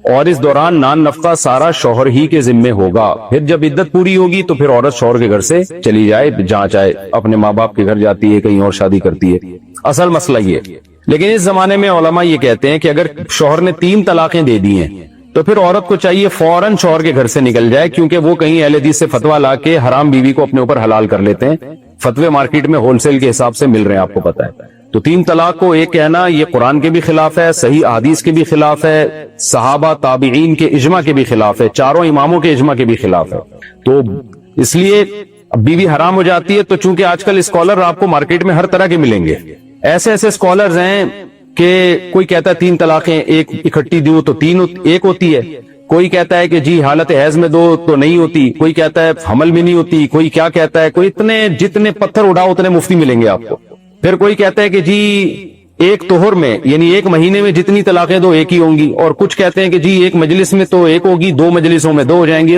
اور اس دوران نان نفقہ سارا شوہر ہی کے ذمے ہوگا. پھر جب عدت پوری ہوگی تو پھر عورت شوہر کے گھر سے چلی جائے, جہاں چاہے, اپنے ماں باپ کے گھر جاتی ہے, کہیں اور شادی کرتی ہے. اصل مسئلہ یہ ہے. لیکن اس زمانے میں علماء یہ کہتے ہیں کہ اگر شوہر نے 3 طلاقیں دے دی ہیں تو پھر عورت کو چاہیے فوراً شوہر کے گھر سے نکل جائے, کیونکہ وہ کہیں اہل حدیث سے فتویٰ لا کے حرام بیوی کو اپنے اوپر حلال کر لیتے ہیں. فتوے مارکیٹ میں ہول سیل کے حساب سے مل رہے ہیں, آپ کو پتا ہے. تو 3 طلاق کو ایک کہنا یہ قرآن کے بھی خلاف ہے, صحیح احادیث کے بھی خلاف ہے, صحابہ تابعین کے اجماع کے بھی خلاف ہے, 4 اماموں کے اجماع کے بھی خلاف ہے. تو اس لیے بیوی حرام ہو جاتی ہے. تو چونکہ آج کل اسکالر آپ کو مارکیٹ میں ہر طرح کے ملیں گے, ایسے اسکالرز ہیں کہ کوئی کہتا ہے 3 طلاقیں ایک اکٹھی دوں تو 1 ہوتی ہے, کوئی کہتا ہے کہ جی حالت حیض میں 2 تو نہیں ہوتی, کوئی کہتا ہے حمل میں نہیں ہوتی, کوئی کیا کہتا ہے, کوئی جتنے پتھر اڑاؤ اتنے مفتی ملیں گے آپ کو. پھر کوئی کہتا ہے کہ جی 1 طہر میں, یعنی 1 مہینے میں جتنی طلاقیں دو 1 ہی ہوں گی, اور کچھ کہتے ہیں کہ جی 1 مجلس میں تو 1 ہوگی, 2 مجلسوں میں 2 ہو جائیں گے.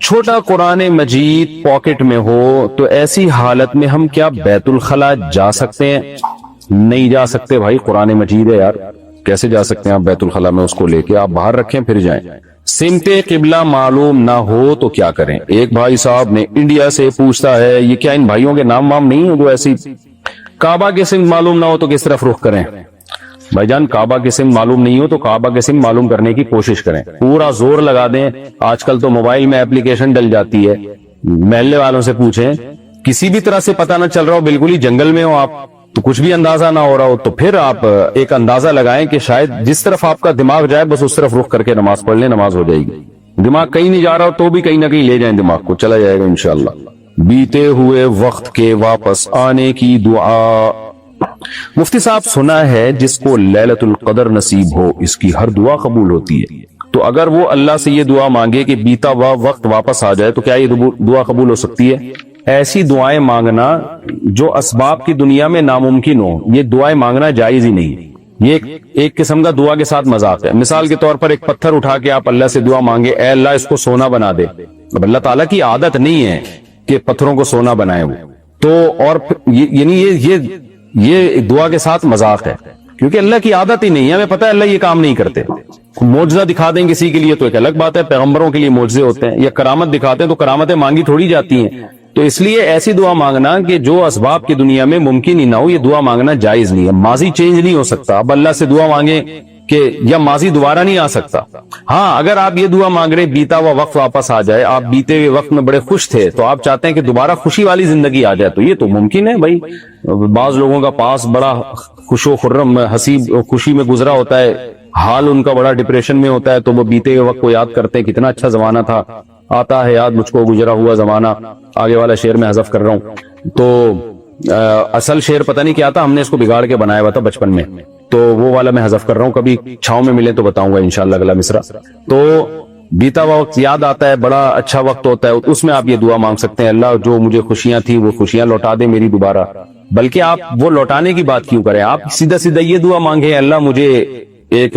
چھوٹا قرآن مجید پاکٹ میں ہو تو ایسی حالت میں ہم کیا بیت الخلا جا سکتے ہیں؟ نہیں جا سکتے بھائی، قرآن مجید ہے یار، کیسے جا سکتے ہیں آپ بیت الخلا میں؟ اس کو لے کے آپ باہر رکھیں پھر جائیں۔ سمت قبلہ معلوم نہ ہو تو کیا کریں؟ ایک بھائی صاحب نے انڈیا سے پوچھتا ہے، یہ کیا ان بھائیوں کے نام وام نہیں ہیں جو ایسی؟ کعبہ کی سمت معلوم نہ ہو تو کس طرف رخ کریں؟ بھائی جان کعبہ کی سمت معلوم نہیں ہو تو کعبہ کی سمت معلوم کرنے کی کوشش کریں، پورا زور لگا دیں۔ آج کل تو موبائل میں اپلیکیشن ڈل جاتی ہے، محلے والوں سے پوچھیں، کسی بھی طرح سے پتہ نہ چل رہا ہو، بالکل ہی جنگل میں ہو آپ تو کچھ بھی اندازہ نہ ہو رہا ہو، تو پھر آپ ایک اندازہ لگائیں کہ شاید جس طرف آپ کا دماغ جائے بس اس طرف رخ کر کے نماز پڑھ لیں، نماز ہو جائے گی۔ دماغ کہیں نہیں جا رہا ہو تو بھی کہیں نہ کہیں لے جائیں دماغ کو، چلا جائے گا انشاءاللہ۔ بیتے ہوئے وقت کے واپس آنے کی دعا۔ مفتی صاحب سنا ہے جس کو لیلۃ القدر نصیب ہو اس کی ہر دعا قبول ہوتی ہے، تو اگر وہ اللہ سے یہ دعا مانگے کہ بیتا ہوا وقت واپس آ جائے تو کیا یہ دعا قبول ہو سکتی ہے؟ ایسی دعائیں مانگنا جو اسباب کی دنیا میں ناممکن ہو، یہ دعائیں مانگنا جائز ہی نہیں، یہ ایک قسم کا دعا کے ساتھ مذاق ہے۔ مثال کے طور پر ایک پتھر اٹھا کے آپ اللہ سے دعا مانگے، اے اللہ اس کو سونا بنا دے، اب اللہ تعالیٰ کی عادت نہیں ہے کہ پتھروں کو سونا بنائے وہ تو، اور یعنی یہ دعا کے ساتھ مذاق ہے، کیونکہ اللہ کی عادت ہی نہیں ہے، ہمیں پتہ ہے اللہ یہ کام نہیں کرتے۔ معجزہ دکھا دیں کسی کے لیے تو ایک الگ بات ہے، پیغمبروں کے لیے معجزے ہوتے ہیں، یا کرامت دکھاتے ہیں تو کرامتیں مانگی تھوڑی جاتی ہیں، تو اس لیے ایسی دعا مانگنا کہ جو اسباب کی دنیا میں ممکن ہی نہ ہو، یہ دعا مانگنا جائز نہیں ہے۔ ماضی چینج نہیں ہو سکتا، اب اللہ سے دعا مانگیں کہ یا ماضی دوبارہ نہیں آ سکتا۔ ہاں اگر آپ یہ دعا مانگ رہے بیتا ہوا وقت واپس آ جائے، آپ بیتے ہوئے وقت میں بڑے خوش تھے تو آپ چاہتے ہیں کہ دوبارہ خوشی والی زندگی آ جائے، تو یہ تو ممکن ہے بھائی۔ بعض لوگوں کا پاس بڑا خوش و خرم حسیب خوشی میں گزرا ہوتا ہے، حال ان کا بڑا ڈپریشن میں ہوتا ہے، تو وہ بیتے ہوئے وقت کو یاد کرتے ہیں کتنا اچھا زمانہ تھا، آتا ہے یاد مجھ کو گزرا ہوا زمانہ۔ آگے والا شعر میں حذف کر رہا ہوں، تو اصل شعر پتہ نہیں کیا تھا، ہم نے اس کو بگاڑ کے بنایا ہوا تھا بچپن میں، تو وہ والا میں حذف کر رہا ہوں، کبھی چھاؤں میں ملے تو بتاؤں گا انشاءاللہ اگلا مصرع۔ تو بیتا ہوا وقت یاد آتا ہے، بڑا اچھا وقت ہوتا ہے، اس میں آپ یہ دعا مانگ سکتے ہیں، اللہ جو مجھے خوشیاں تھیں وہ خوشیاں لوٹا دے میری دوبارہ۔ بلکہ آپ وہ لوٹانے کی بات کیوں کریں، آپ سیدھا سیدھا یہ دعا مانگیں، اللہ مجھے ایک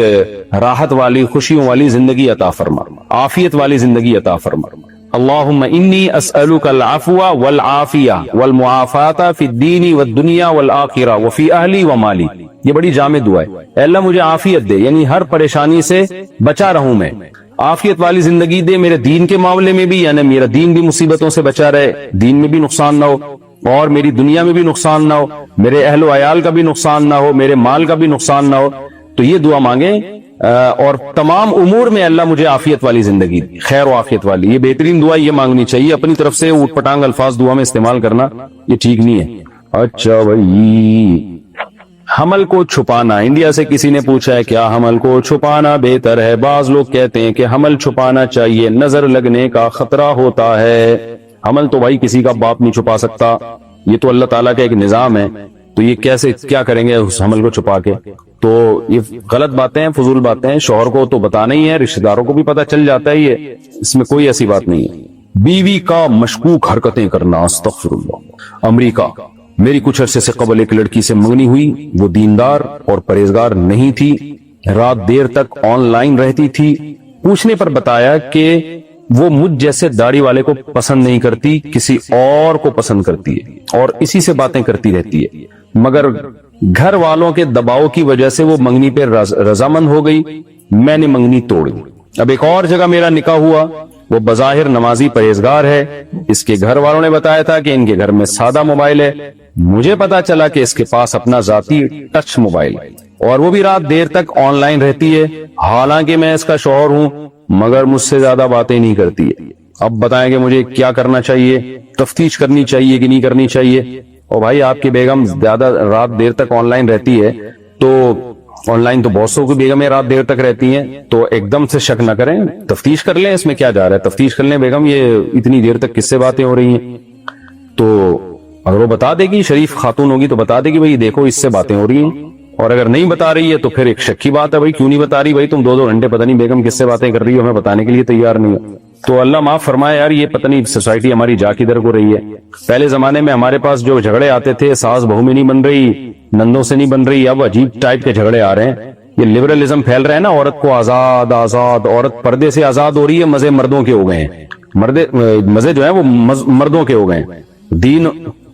راحت والی خوشیوں والی زندگی عطا فرما، عافیت والی زندگی عطا فرما۔ اللہم انی اسألک العفو والعافیہ والمعافات فی الدین والدنیا والآخرہ وفی اہلی ومالی۔ یہ بڑی جامع دعا ہے، اے اللہ مجھے عافیت دے، یعنی ہر پریشانی سے بچا رہوں میں، عافیت والی زندگی دے میرے دین کے معاملے میں بھی، یعنی میرا دین بھی مصیبتوں سے بچا رہے، دین میں بھی نقصان نہ ہو، اور میری دنیا میں بھی نقصان نہ ہو، میرے اہل و عیال کا بھی نقصان نہ ہو، میرے مال کا بھی نقصان نہ ہو۔ تو یہ دعا مانگیں، اور تمام امور میں اللہ مجھے عافیت والی زندگی دی، خیر و عافیت والی۔ یہ بہترین دعا یہ مانگنی چاہیے، اپنی طرف سے اوٹ پٹانگ الفاظ دعا میں استعمال کرنا یہ ٹھیک نہیں ہے۔ اچھا بھائی، حمل کو چھپانا، انڈیا سے کسی نے پوچھا ہے کیا حمل کو چھپانا بہتر ہے؟ بعض لوگ کہتے ہیں کہ حمل چھپانا چاہیے، نظر لگنے کا خطرہ ہوتا ہے۔ حمل تو بھائی کسی کا باپ نہیں چھپا سکتا، یہ تو اللہ تعالیٰ کا ایک نظام ہے، تو یہ کیسے کیا کریں گے اس حمل کو چھپا کے؟ تو یہ غلط باتیں ہیں، فضول باتیں ہیں، شوہر کو تو بتانا ہی ہے، رشتہ داروں کو بھی پتہ چل جاتا ہے، یہ اس میں کوئی ایسی بات نہیں ہے۔ بیوی کا مشکوک حرکتیں کرنا، استغفر اللہ۔ امریکہ، میری کچھ عرصے سے قبل ایک لڑکی سے منگنی ہوئی، وہ دیندار اور پرہیزگار نہیں تھی، رات دیر تک آن لائن رہتی تھی، پوچھنے پر بتایا کہ وہ مجھ جیسے داڑھی والے کو پسند نہیں کرتی، کسی اور کو پسند کرتی ہے اور اسی سے باتیں کرتی رہتی ہے، مگر گھر والوں کے دباؤ کی وجہ سے وہ منگنی پہ رضامند ہو گئی، میں نے منگنی توڑ دی۔ اب ایک اور جگہ میرا نکاح ہوا، وہ بظاہر نمازی پرہیزگار ہے، اس کے گھر والوں نے بتایا تھا کہ ان کے گھر میں سادہ موبائل ہے، مجھے پتا چلا کہ اس کے پاس اپنا ذاتی ٹچ موبائل ہے اور وہ بھی رات دیر تک آن لائن رہتی ہے، حالانکہ میں اس کا شوہر ہوں، مگر مجھ سے زیادہ باتیں نہیں کرتی ہے۔ اب بتائیں کہ مجھے کیا کرنا چاہیے، تفتیش کرنی چاہیے کہ نہیں کرنی چاہیے؟ اور بھائی آپ کی بیگم زیادہ رات دیر تک آن لائن رہتی ہے تو آن لائن تو بہت سو کی بیگمیں رات دیر تک رہتی ہیں، تو ایک دم سے شک نہ کریں، تفتیش کر لیں، اس میں کیا جا رہا ہے، تفتیش کر لیں بیگم یہ اتنی دیر تک کس سے باتیں ہو رہی ہیں۔ تو اگر وہ بتا دے گی، شریف خاتون ہوگی تو بتا دے گی بھائی دیکھو اس سے باتیں ہو رہی ہیں، اور اگر نہیں بتا رہی ہے تو پھر ایک شک کی بات ہے، بھائی کیوں نہیں بتا رہی، بھائی تم 2 گھنٹے پتہ نہیں بیگم کس سے باتیں کر رہی ہو، ہمیں بتانے کے لیے تیار نہیں ہے۔ تو اللہ معاف فرمائے یار، یہ پتہ نہیں سوسائٹی ہماری جا کدھر کو رہی ہے۔ پہلے زمانے میں ہمارے پاس جو جھگڑے آتے تھے، ساس بہو میں نہیں بن رہی، نندوں سے نہیں بن رہی، اب عجیب ٹائپ کے جھگڑے آ رہے ہیں یہ لبرلزم پھیل رہا ہے نا، عورت کو آزاد آزاد، عورت پردے سے آزاد ہو رہی ہے، مزے مردوں کے ہو گئے ہیں، مزے جو ہیں وہ مردوں کے ہو گئے ہیں۔ دین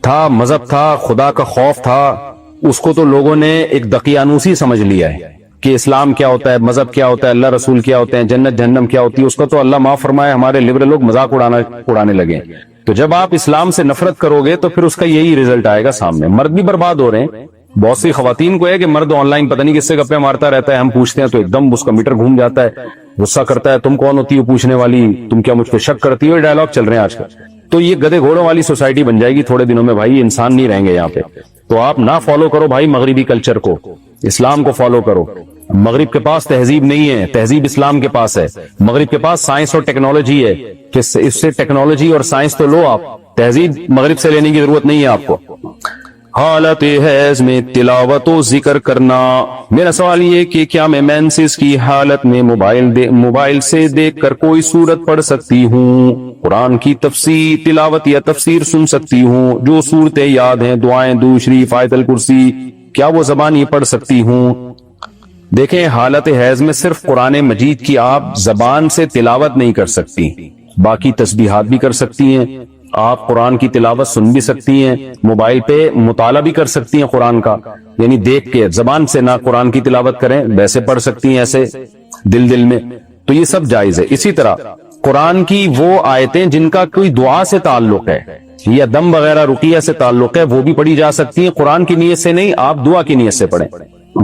تھا، مذہب تھا، خدا کا خوف تھا، اس کو تو لوگوں نے ایک دقیانوسی سمجھ لیا ہے کہ اسلام کیا ہوتا ہے، مذہب کیا ہوتا ہے، اللہ رسول کیا ہوتے ہیں، جنت جہنم کیا ہوتی ہے، اس کا تو اللہ معاف فرمائے ہمارے لبرل لوگ مذاق اڑانے لگے۔ تو جب آپ اسلام سے نفرت کرو گے تو پھر اس کا یہی رزلٹ آئے گا سامنے۔ مرد بھی برباد ہو رہے ہیں، بہت سی خواتین کو ہے کہ مرد آن لائن پتہ نہیں کس سے گپے مارتا رہتا ہے، ہم پوچھتے ہیں تو ایک دم اس کا میٹر گھوم جاتا ہے، غصہ کرتا ہے، تم کون ہوتی ہو پوچھنے والی، تم کیا مجھ پہ شک کرتی ہو، یہ ڈائلاگ چل رہے ہیں آج کل۔ تو یہ گدھے گھوڑوں والی سوسائٹی بن جائے گی تھوڑے دنوں میں بھائی، انسان نہیں رہیں گے یہاں پہ۔ تو آپ نہ فالو کرو بھائی مغربی کلچر کو، اسلام کو فالو کرو۔ مغرب کے پاس تہذیب نہیں ہے، تہذیب اسلام کے پاس ہے۔ مغرب کے پاس سائنس اور ٹیکنالوجی ہے کہ اس سے ٹیکنالوجی اور سائنس تو لو آپ، تہذیب مغرب سے لینے کی ضرورت نہیں ہے آپ کو۔ حالت حیض میں تلاوت و ذکر کرنا، میرا سوال یہ کہ کیا میں مینسس کی حالت میں موبائل سے دیکھ کر کوئی سورت پڑھ سکتی ہوں؟ قرآن کی تفسیر تلاوت یا تفسیر سن سکتی ہوں؟ جو صورتیں یاد ہیں، دعائیں، درود شریف، آیت الکرسی، کیا وہ زبانی پڑھ سکتی ہوں؟ دیکھیں، حالت حیض میں صرف قرآن مجید کی آپ زبان سے تلاوت نہیں کر سکتی، باقی تسبیحات بھی کر سکتی ہیں، آپ قرآن کی تلاوت سن بھی سکتی ہیں، موبائل پہ مطالعہ بھی کر سکتی ہیں قرآن کا، یعنی دیکھ کے، زبان سے نہ قرآن کی تلاوت کریں، ویسے پڑھ سکتی ہیں ایسے دل میں، تو یہ سب جائز ہے۔ اسی طرح قرآن کی وہ آیتیں جن کا کوئی دعا سے تعلق ہے یا دم وغیرہ رقیہ سے تعلق ہے، وہ بھی پڑھی جا سکتی ہیں، قرآن کی نیت سے نہیں، آپ دعا کی نیت سے پڑھیں۔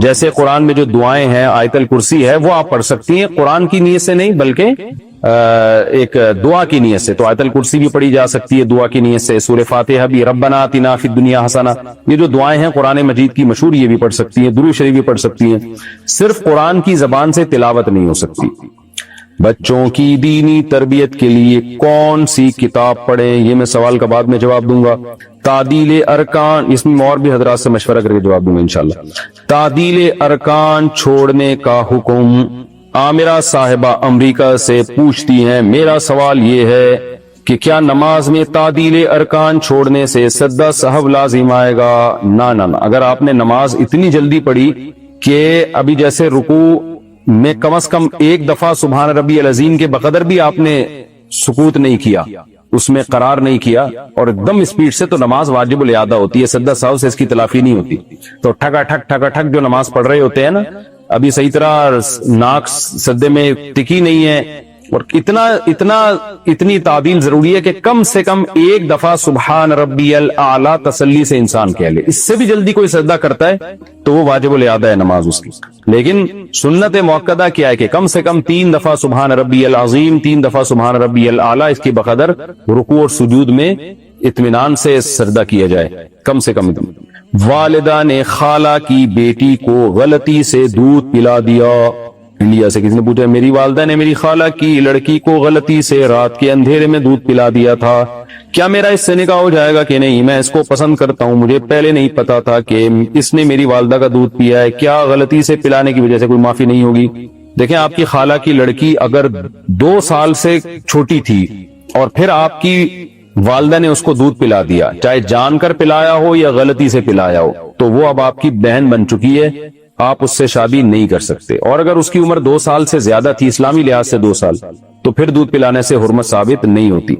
جیسے قرآن میں جو دعائیں ہیں، آیت الکرسی ہے، وہ آپ پڑھ سکتی ہیں، قرآن کی نیت سے نہیں بلکہ ایک دعا کی نیت سے۔ تو آیت الکرسی بھی پڑھی جا سکتی ہے دعا کی نیت سے، سورہ فاتحہ بھی، ربنا آتنا فی الدنیا حسنہ، یہ جو دعائیں ہیں قرآن مجید کی مشہور، یہ بھی پڑھ سکتی ہیں، درود شریف بھی پڑھ سکتی ہیں، صرف قرآن کی زبان سے تلاوت نہیں ہو سکتی۔ بچوں کی دینی تربیت کے لیے کون سی کتاب پڑھیں؟ یہ میں سوال کا بعد میں جواب دوں گا۔ تعدیل ارکان، اس میں اور بھی حضرات سے مشورہ کر کے جواب دوں گا انشاءاللہ۔ تعدیل ارکان چھوڑنے کا حکم۔ عامرہ صاحبہ امریکہ سے پوچھتی ہیں، میرا سوال یہ ہے کہ کیا نماز میں تعدیل ارکان چھوڑنے سے سجدہ سہو لازم آئے گا؟ نہ، اگر آپ نے نماز اتنی جلدی پڑھی کہ ابھی جیسے رکوع میں کم از کم ایک دفعہ سبحان ربی العظیم کے بقدر بھی آپ نے سکوت نہیں کیا، اس میں قرار نہیں کیا، اور ایک دم اسپیڈ سے، تو نماز واجب الاعادہ ہوتی ہے، سجدہ سہو سے اس کی تلافی نہیں ہوتی۔ تو ٹھگا ٹھگ جو نماز پڑھ رہے ہوتے ہیں نا، ابھی صحیح طرح ناک سجدے میں ٹکی نہیں ہے، اور اتنی تعدیل ضروری ہے کہ کم سے کم ایک دفعہ سبحان ربی الاعلی تسلی سے انسان کہہ لے۔ اس سے بھی جلدی کوئی سجدہ کرتا ہے تو وہ واجب الاعادہ ہے نماز اس کی۔ لیکن سنت موقدہ کیا ہے کہ کم سے کم 3 دفعہ سبحان ربی العظیم، 3 دفعہ سبحان ربی الاعلی، اس کی بقدر رکوع اور سجود میں اطمینان سے سجدہ کیا جائے، کم سے کم۔ والدہ نے خالہ کی بیٹی کو غلطی سے دودھ پلا دیا۔ انڈیا سے کسی نے پوچھا، میری والدہ نے میری خالہ کی لڑکی کو غلطی سے رات کے اندھیرے میں دودھ پلا دیا تھا، کیا میرا اس سے نکاح ہو جائے گا کہ نہیں؟ میں اس کو پسند کرتا ہوں، مجھے پہلے نہیں پتا تھا کہ اس نے میری والدہ کا دودھ پیا ہے، کیا غلطی سے پلانے کی وجہ سے کوئی معافی نہیں ہوگی؟ دیکھیں، آپ کی خالہ کی لڑکی اگر 2 سال سے چھوٹی تھی اور پھر آپ کی والدہ نے اس کو دودھ پلا دیا، چاہے جان کر پلایا ہو یا غلطی سے پلایا ہو، تو وہ اب آپ کی بہن بن چکی ہے، آپ اس سے شادی نہیں کر سکتے۔ اور اگر اس کی عمر 2 سال سے زیادہ تھی، اسلامی لحاظ سے 2 سال، تو پھر دودھ پلانے سے حرمت ثابت نہیں ہوتی۔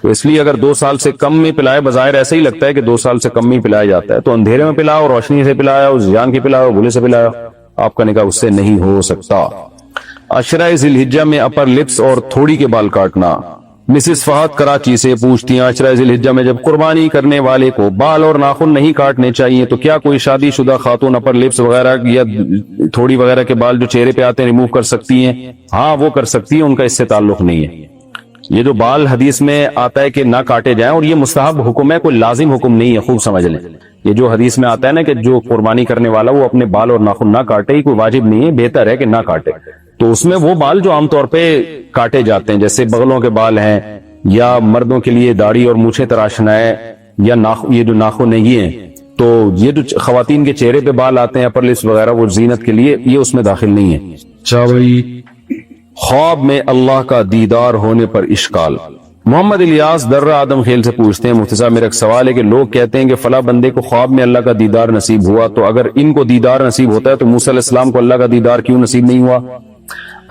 تو اس لیے اگر 2 سال سے کم میں پلائے، بظاہر ایسا ہی لگتا ہے کہ 2 سال سے کم میں پلایا جاتا ہے، تو اندھیرے میں پلایا، روشنی سے پلایا، اس جان کی پلایا، بھولے سے پلایا، آپ کا نکاح اس سے نہیں ہو سکتا۔ عشرہ ذی الحجہ میں اپر لپس اور تھوڑی کے بال کاٹنا۔ مسز فہد کراچی سے پوچھتی ہیں، عشرہ ذی الحجہ میں جب قربانی کرنے والے کو بال اور ناخن نہیں کاٹنے چاہیے، تو کیا کوئی شادی شدہ خاتون اپر لپس وغیرہ یا تھوڑی وغیرہ کے بال جو چہرے پہ آتے ہیں ریموو کر سکتی ہیں؟ ہاں، وہ کر سکتی ہیں، ان کا اس سے تعلق نہیں ہے۔ یہ جو بال حدیث میں آتا ہے کہ نہ کاٹے جائیں، اور یہ مستحب حکم ہے، کوئی لازم حکم نہیں ہے، خوب سمجھ لیں۔ یہ جو حدیث میں آتا ہے نا کہ جو قربانی کرنے والا وہ اپنے بال اور ناخن نہ کاٹے، کوئی واجب نہیں ہے، بہتر ہے کہ نہ کاٹے۔ تو اس میں وہ بال جو عام طور پہ کاٹے جاتے ہیں، جیسے بغلوں کے بال ہیں، یا مردوں کے لیے داڑھی اور مونچھیں تراشنا ہے، یا یہ جو ناخن ہے یہ ہیں، تو یہ جو خواتین کے چہرے پہ بال آتے ہیں اپر لپس وغیرہ، وہ زینت کے لیے، یہ اس میں داخل نہیں ہے۔ خواب میں اللہ کا دیدار ہونے پر اشکال۔ محمد الیاس در آدم خیل سے پوچھتے ہیں مفتی صاحب میرا ایک سوال ہے کہ لوگ کہتے ہیں کہ فلاں بندے کو خواب میں اللہ کا دیدار نصیب ہوا، تو اگر ان کو دیدار نصیب ہوتا ہے تو موسیٰ علیہ السلام کو اللہ کا دیدار کیوں نصیب نہیں ہوا؟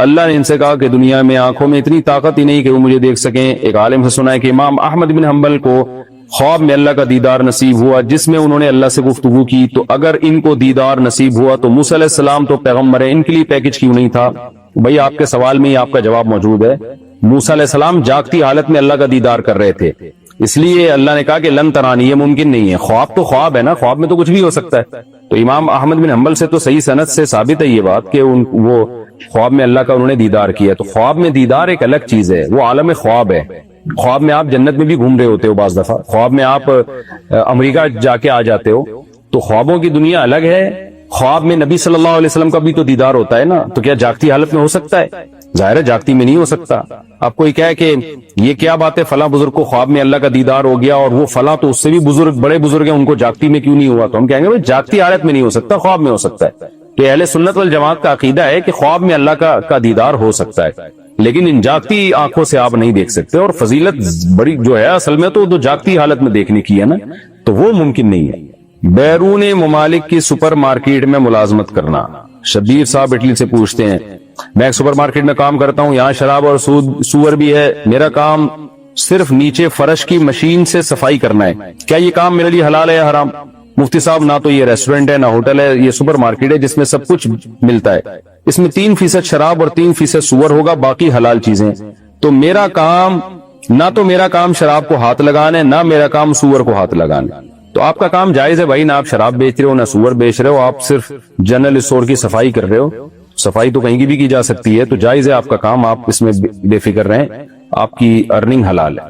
اللہ نے ان سے کہا کہ دنیا میں آنکھوں میں اتنی طاقت ہی نہیں کہ وہ مجھے دیکھ سکیں۔ ایک عالم سے سنا ہے کہ امام احمد بن حنبل کو خواب میں اللہ کا دیدار نصیب ہوا جس میں انہوں نے اللہ سے گفتگو کی، تو اگر ان کو دیدار نصیب ہوا تو موسیٰ علیہ السلام تو پیغمبر ہیں، ان کے لیے پیکج کیوں نہیں تھا؟ بھائی آپ کے سوال میں ہی آپ کا جواب موجود ہے۔ موسیٰ علیہ السلام جاگتی حالت میں اللہ کا دیدار کر رہے تھے، اس لیے اللہ نے کہا کہ لن ترانی، یہ ممکن نہیں ہے۔ خواب تو خواب ہے نا، خواب میں تو کچھ بھی ہو سکتا ہے۔ تو امام احمد بن حنبل سے تو صحیح سند سے ثابت ہے یہ بات کہ وہ خواب میں اللہ کا انہوں نے دیدار کیا۔ تو خواب میں دیدار ایک الگ چیز ہے، وہ عالم خواب ہے۔ خواب میں آپ جنت میں بھی گھوم رہے ہوتے ہو، بعض دفعہ خواب میں آپ امریکہ جا کے آ جاتے ہو، تو خوابوں کی دنیا الگ ہے۔ خواب میں نبی صلی اللہ علیہ وسلم کا بھی تو دیدار ہوتا ہے نا، تو کیا جاگتی حالت میں ہو سکتا ہے؟ ظاہر ہے جاگتی میں نہیں ہو سکتا۔ آپ کوئی کہے کہ یہ کیا بات ہے فلاں بزرگ کو خواب میں اللہ کا دیدار ہو گیا اور وہ فلاں تو اس سے بھی بزرگ بڑے بزرگ ہیں، ان کو جاگتی میں کیوں نہیں ہوا؟ تو ہم کہیں گے بھائی جاگتی حالت میں نہیں ہو سکتا، خواب میں ہو سکتا ہے۔ تو اہل سنت والجماعت کا عقیدہ ہے کہ خواب میں اللہ کا دیدار ہو سکتا ہے، لیکن ان جاگتی آنکھوں سے آپ نہیں دیکھ سکتے، اور فضیلت بڑی جو ہے اصل میں تو جاگتی حالت میں دیکھنے کی ہے نا، تو وہ ممکن نہیں ہے۔ بیرون ممالک کی سپر مارکیٹ میں ملازمت کرنا، شبیر صاحب اٹلی سے پوچھتے ہیں میں ایک سپر مارکیٹ میں کام کرتا ہوں، یہاں شراب اور سور بھی ہے، میرا کام صرف نیچے فرش کی مشین سے صفائی کرنا ہے، کیا یہ کام میرے لیے حلال ہے یا حرام؟ مفتی صاحب نہ تو یہ ریسٹورنٹ ہے نہ ہوٹل ہے، یہ سپر مارکیٹ ہے جس میں سب کچھ ملتا ہے، اس میں 3% شراب اور 3% سور ہوگا، باقی حلال چیزیں۔ تو میرا کام شراب کو ہاتھ لگانا ہے، نہ میرا کام سور کو ہاتھ لگانا ہے۔ تو آپ کا کام جائز ہے بھائی، نہ آپ شراب بیچ رہے ہو نہ سور بیچ رہے ہو، آپ صرف جنرل اسٹور کی صفائی کر رہے ہو، صفائی تو کہیں بھی کی جا سکتی ہے، تو جائز ہے آپ کا کام، آپ اس میں بے فکر رہیں، آپ کی ارننگ حلال ہے۔